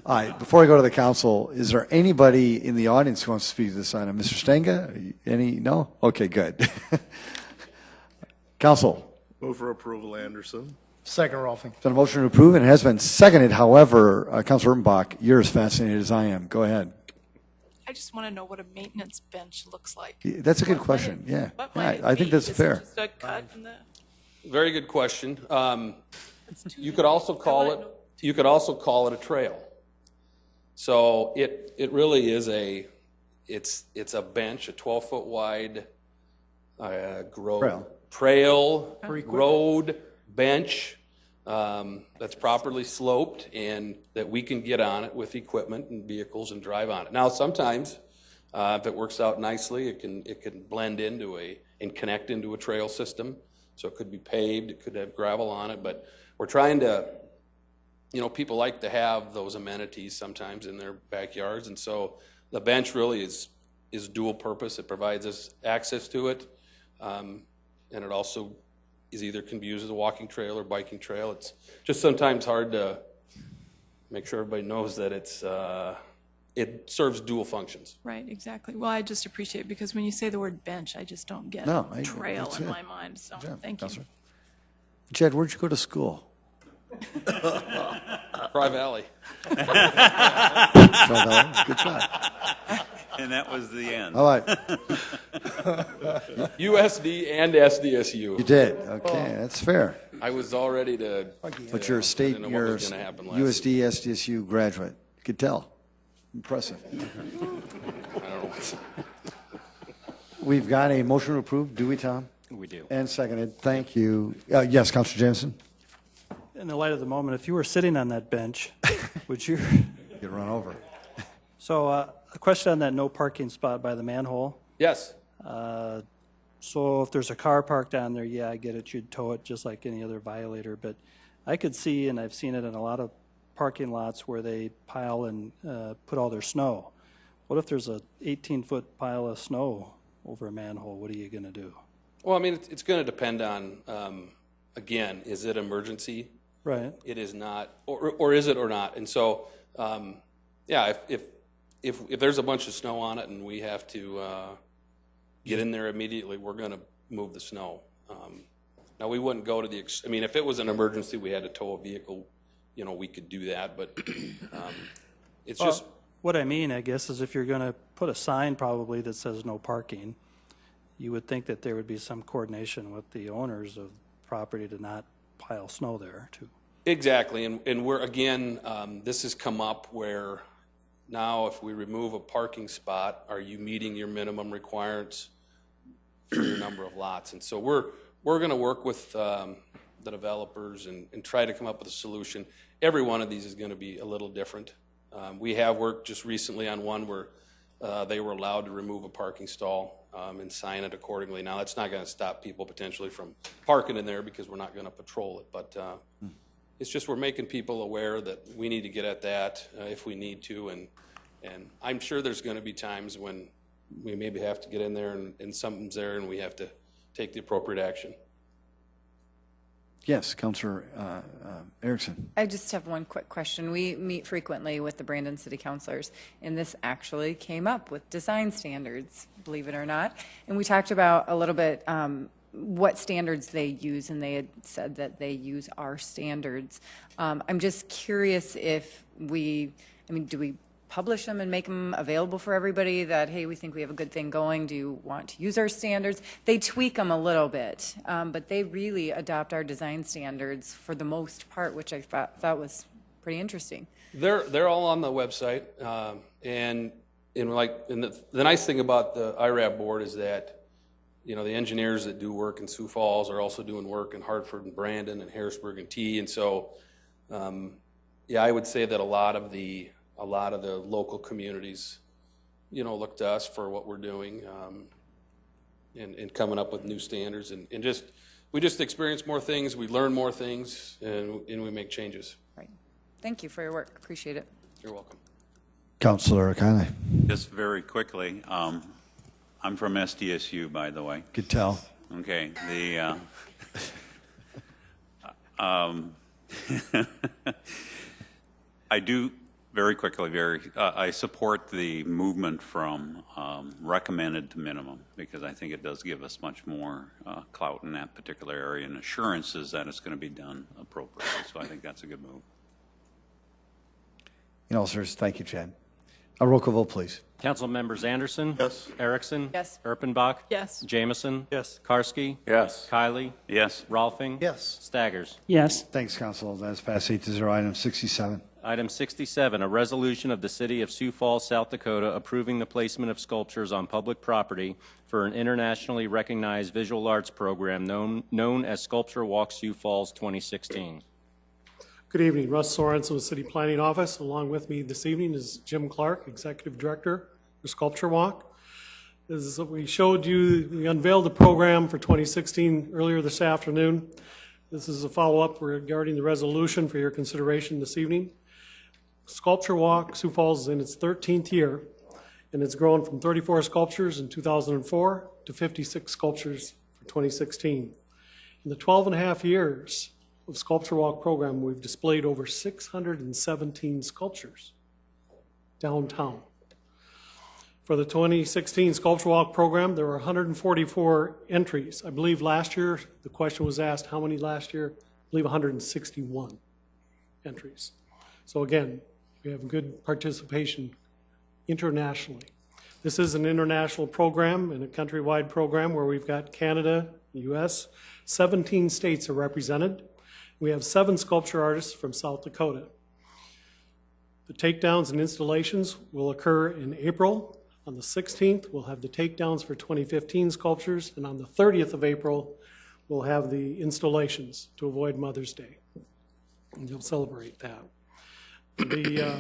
All right, before I go to the council, is there anybody in the audience who wants to speak to this item? Mr. Stenga? Any? No? Okay, good. Council. Move for approval, Anderson. Second, Rolfing. It's been a motion to approve, and it has been seconded. However, Councilor Urbanbach, you're as fascinated as I am. Go ahead. I just want to know what a maintenance bench looks like. That's a good question. Yeah, I think that's fair. Just a cut in the... Very good question. You could also call it. You could also call it a trail. So it really is it's a bench, a 12-foot wide trail road bench that's properly sloped and that we can get on it with equipment and vehicles and drive on it. Now sometimes if it works out nicely, it can blend into and connect into a trail system. So it could be paved, it could have gravel on it, but we're trying to, people like to have those amenities sometimes in their backyards, and so the bench really is dual purpose. It provides us access to it, and it also can be used as a walking trail or biking trail. It's just sometimes hard to make sure everybody knows that it serves dual functions. Right, exactly. Well, I just appreciate it because when you say the word bench, I just don't get trail in my mind. So thank you. Chad, where'd you go to school? Pri Valley. Good shot. And that was the end. All right. USD and SDSU. You did. Okay, that's fair. I was all ready to. But you're a state, you're USD, SDSU graduate. You could tell. Impressive. I don't know. We've got a motion to approve, do we, Tom? We do. And seconded. Thank you. Yes, Councilor Jameson. In the light of the moment, if you were sitting on that bench, would you? You'd run over. So a question on that no parking spot by the manhole. Yes. So if there's a car parked on there, yeah, I get it. You'd tow it just like any other violator. But I could see, and I've seen it in a lot of parking lots where they pile and put all their snow. What if there's a 18-foot pile of snow over a manhole? What are you going to do? Well, I mean, it's going to depend on, again, is it emergency? Right. It is not, or is it or not? And so, yeah, if there's a bunch of snow on it and we have to get in there immediately, we're going to move the snow. Now, we wouldn't go to I mean, if it was an emergency, we had to tow a vehicle, we could do that, but it's just. What I mean, I guess, is if you're going to put a sign probably that says no parking, you would think that there would be some coordination with the owners of property to not pile snow there too. Exactly, and we're, again, this has come up where now if we remove a parking spot, are you meeting your minimum requirements for your number of lots? And so we're going to work with the developers and try to come up with a solution. Every one of these is going to be a little different. We have worked just recently on one where they were allowed to remove a parking stall and sign it accordingly. Now, that's not going to stop people potentially from parking in there because we're not going to patrol it. But it's just we're making people aware that we need to get at that if we need to. And I'm sure there's going to be times when we maybe have to get in there and something's there and we have to take the appropriate action. Yes, Councilor Erickson. I just have one quick question. We meet frequently with the Brandon City Councilors, and this actually came up with design standards, believe it or not. And we talked about a little bit what standards they use, and they had said that they use our standards. I'm just curious if do we publish them and make them available for everybody that, hey, we think we have a good thing going. Do you want to use our standards? They tweak them a little bit, but they really adopt our design standards for the most part, which I thought was pretty interesting. They're all on the website, and the nice thing about the IRAB board is that, you know, the engineers that do work in Sioux Falls are also doing work in Hartford and Brandon and Harrisburg and T, and so yeah, I would say that a lot of the local communities, you know, look to us for what we're doing and coming up with new standards, and we just experience more things, we learn more things, and we make changes. Right. Thank you for your work. Appreciate it. You're welcome. Councilor O'Connor. Just very quickly, I'm from SDSU, by the way. Could tell. Okay. I do, very quickly, I support the movement from recommended to minimum, because I think it does give us much more clout in that particular area and assurances that it's going to be done appropriately. So I think that's a good move. You know, sirs, thank you, Chad. A roll call vote, please. Council members Anderson. Yes. Erickson. Yes. Erpenbach. Yes. Jameson. Yes. Karski. Yes. Kylie. Yes. Rolfing. Yes. Staggers. Yes. Thanks, Council. That's passed 8-0. Item 67. Item 67, a resolution of the City of Sioux Falls, South Dakota, approving the placement of sculptures on public property for an internationally recognized visual arts program known as Sculpture Walk Sioux Falls 2016. Good evening, Russ Sorensen with City Planning Office. Along with me this evening is Jim Clark, Executive Director for Sculpture Walk. As we showed you, we unveiled the program for 2016 earlier this afternoon. This is a follow-up regarding the resolution for your consideration this evening. Sculpture Walk Sioux Falls is in its 13th year, and it's grown from 34 sculptures in 2004 to 56 sculptures for 2016. In the 12 and a half years of Sculpture Walk program, we've displayed over 617 sculptures downtown. For the 2016 Sculpture Walk program, there were 144 entries. I believe last year, the question was asked, how many last year? I believe 161 entries. So again, we have good participation internationally. This is an international program and a countrywide program where we've got Canada, the US, 17 states are represented. We have 7 sculpture artists from South Dakota. The takedowns and installations will occur in April. On the 16th, we'll have the takedowns for 2015 sculptures, and on the 30th of April, we'll have the installations to avoid Mother's Day. And you'll celebrate that. The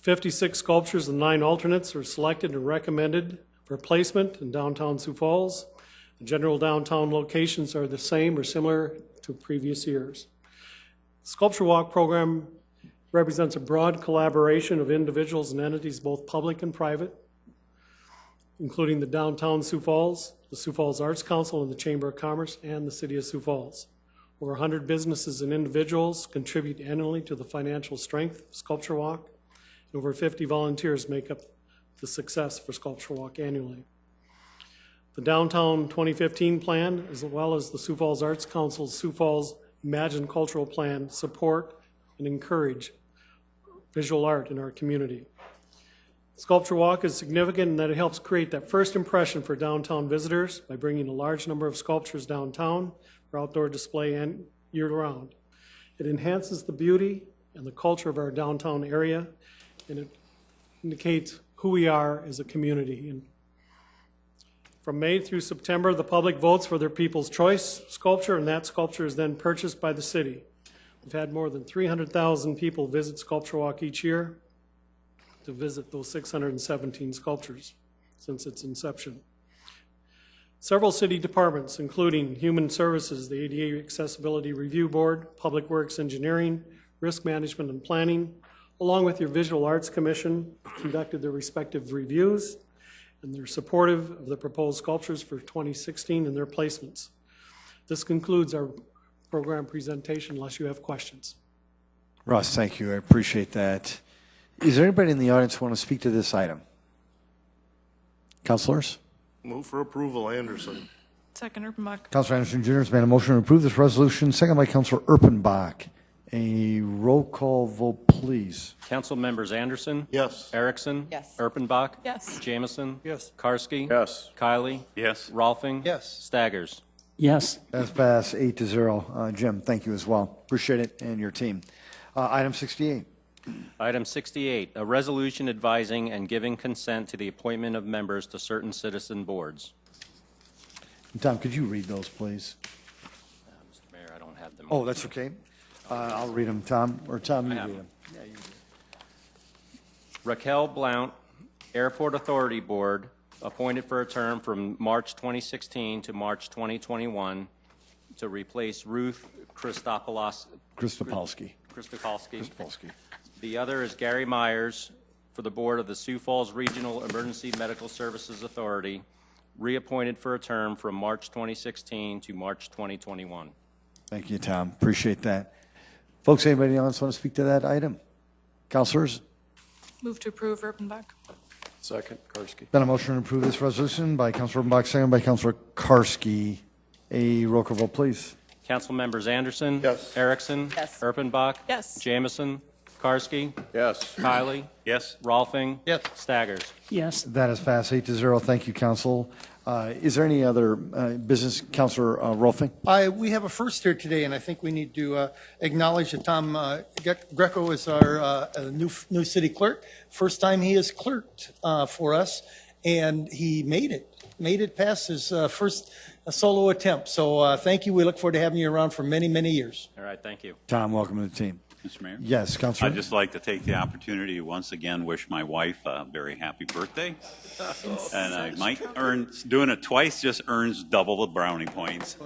56 sculptures and 9 alternates are selected and recommended for placement in downtown Sioux Falls. The general downtown locations are the same or similar to previous years. The Sculpture Walk program represents a broad collaboration of individuals and entities, both public and private, including the downtown Sioux Falls, the Sioux Falls Arts Council, and the Chamber of Commerce, and the City of Sioux Falls. Over 100 businesses and individuals contribute annually to the financial strength of Sculpture Walk, and over 50 volunteers make up the success for Sculpture Walk annually. The Downtown 2015 plan, as well as the Sioux Falls Arts Council's Sioux Falls Imagine Cultural Plan, support and encourage visual art in our community. Sculpture Walk is significant in that it helps create that first impression for downtown visitors by bringing a large number of sculptures downtown for outdoor display and year-round. It enhances the beauty and the culture of our downtown area, and it indicates who we are as a community. And from May through September, the public votes for their People's Choice sculpture, and that sculpture is then purchased by the city. We've had more than 300,000 people visit Sculpture Walk each year. to visit those 617 sculptures since its inception. Several city departments, including Human Services, the ADA Accessibility Review Board, Public Works Engineering, Risk Management and Planning, along with your Visual Arts Commission, conducted their respective reviews, and they're supportive of the proposed sculptures for 2016 and their placements. This concludes our program presentation, unless you have questions. Russ, thank you. I appreciate that. Is there anybody in the audience who want to speak to this item? Councilors? Move for approval, Anderson. Second, Erpenbach. Councilor Anderson Jr. has made a motion to approve this resolution, second by Councilor Erpenbach. A roll call vote, please. Council members Anderson. Yes. Erickson. Yes. Erpenbach. Yes. Jamison. Yes. Karski. Yes. Kylie. Yes. Rolfing. Yes. Staggers. Yes. That's passed 8-0. Jim, thank you as well. Appreciate it, and your team. Item 68. Item 68, a resolution advising and giving consent to the appointment of members to certain citizen boards. Tom, could you read those, please? Mr. Mayor, I don't have them. Oh, that's okay. I'll read them, Tom. Or Tom, you I have read them. them. Raquel Blount, Airport Authority Board, appointed for a term from March 2016 to March 2021 to replace Ruth Christopolsky. The other is Gary Myers for the board of the Sioux Falls Regional Emergency Medical Services Authority, reappointed for a term from March 2016 to March 2021. Thank you, Tom. Appreciate that. Folks, anybody else want to speak to that item? Councilors? Move to approve, Erpenbach. Second, Karski. Been a motion to approve this resolution by Councilor Erpenbach, second by Councilor Karski. A roll call vote, please. Council members Anderson. Yes. Erickson. Yes. Erpenbach. Yes. Jamison. Karski. Yes. Kylie. Yes. Rolfing. Yes. Staggers. Yes. That is passed 8-0. Thank you, Council. Is there any other business, Councilor Rolfing? We have a first here today, and I think we need to acknowledge that Tom Greco is our new city clerk. First time he has clerked for us, and he made it past his first solo attempt. So thank you. We look forward to having you around for many, many years. All right, thank you. Tom, welcome to the team. Mr. Mayor? Yes, Councilor. I'd just like to take the opportunity to once again wish my wife a very happy birthday. And I might doing it twice just earns double the brownie points.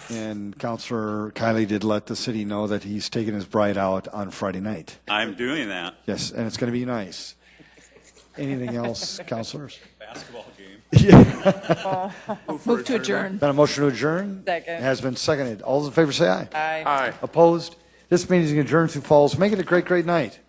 And Councilor Kylie did let the city know that he's taking his bride out on Friday night. I'm doing that. Yes, and it's going to be nice. Anything else, Councilors? Basketball game. Yeah. Move to adjourn. Been a motion to adjourn? Second. Has been seconded. All those in favor say aye. Aye. Aye. Opposed? This meeting is adjourned. Sioux Falls. Make it a great, great night.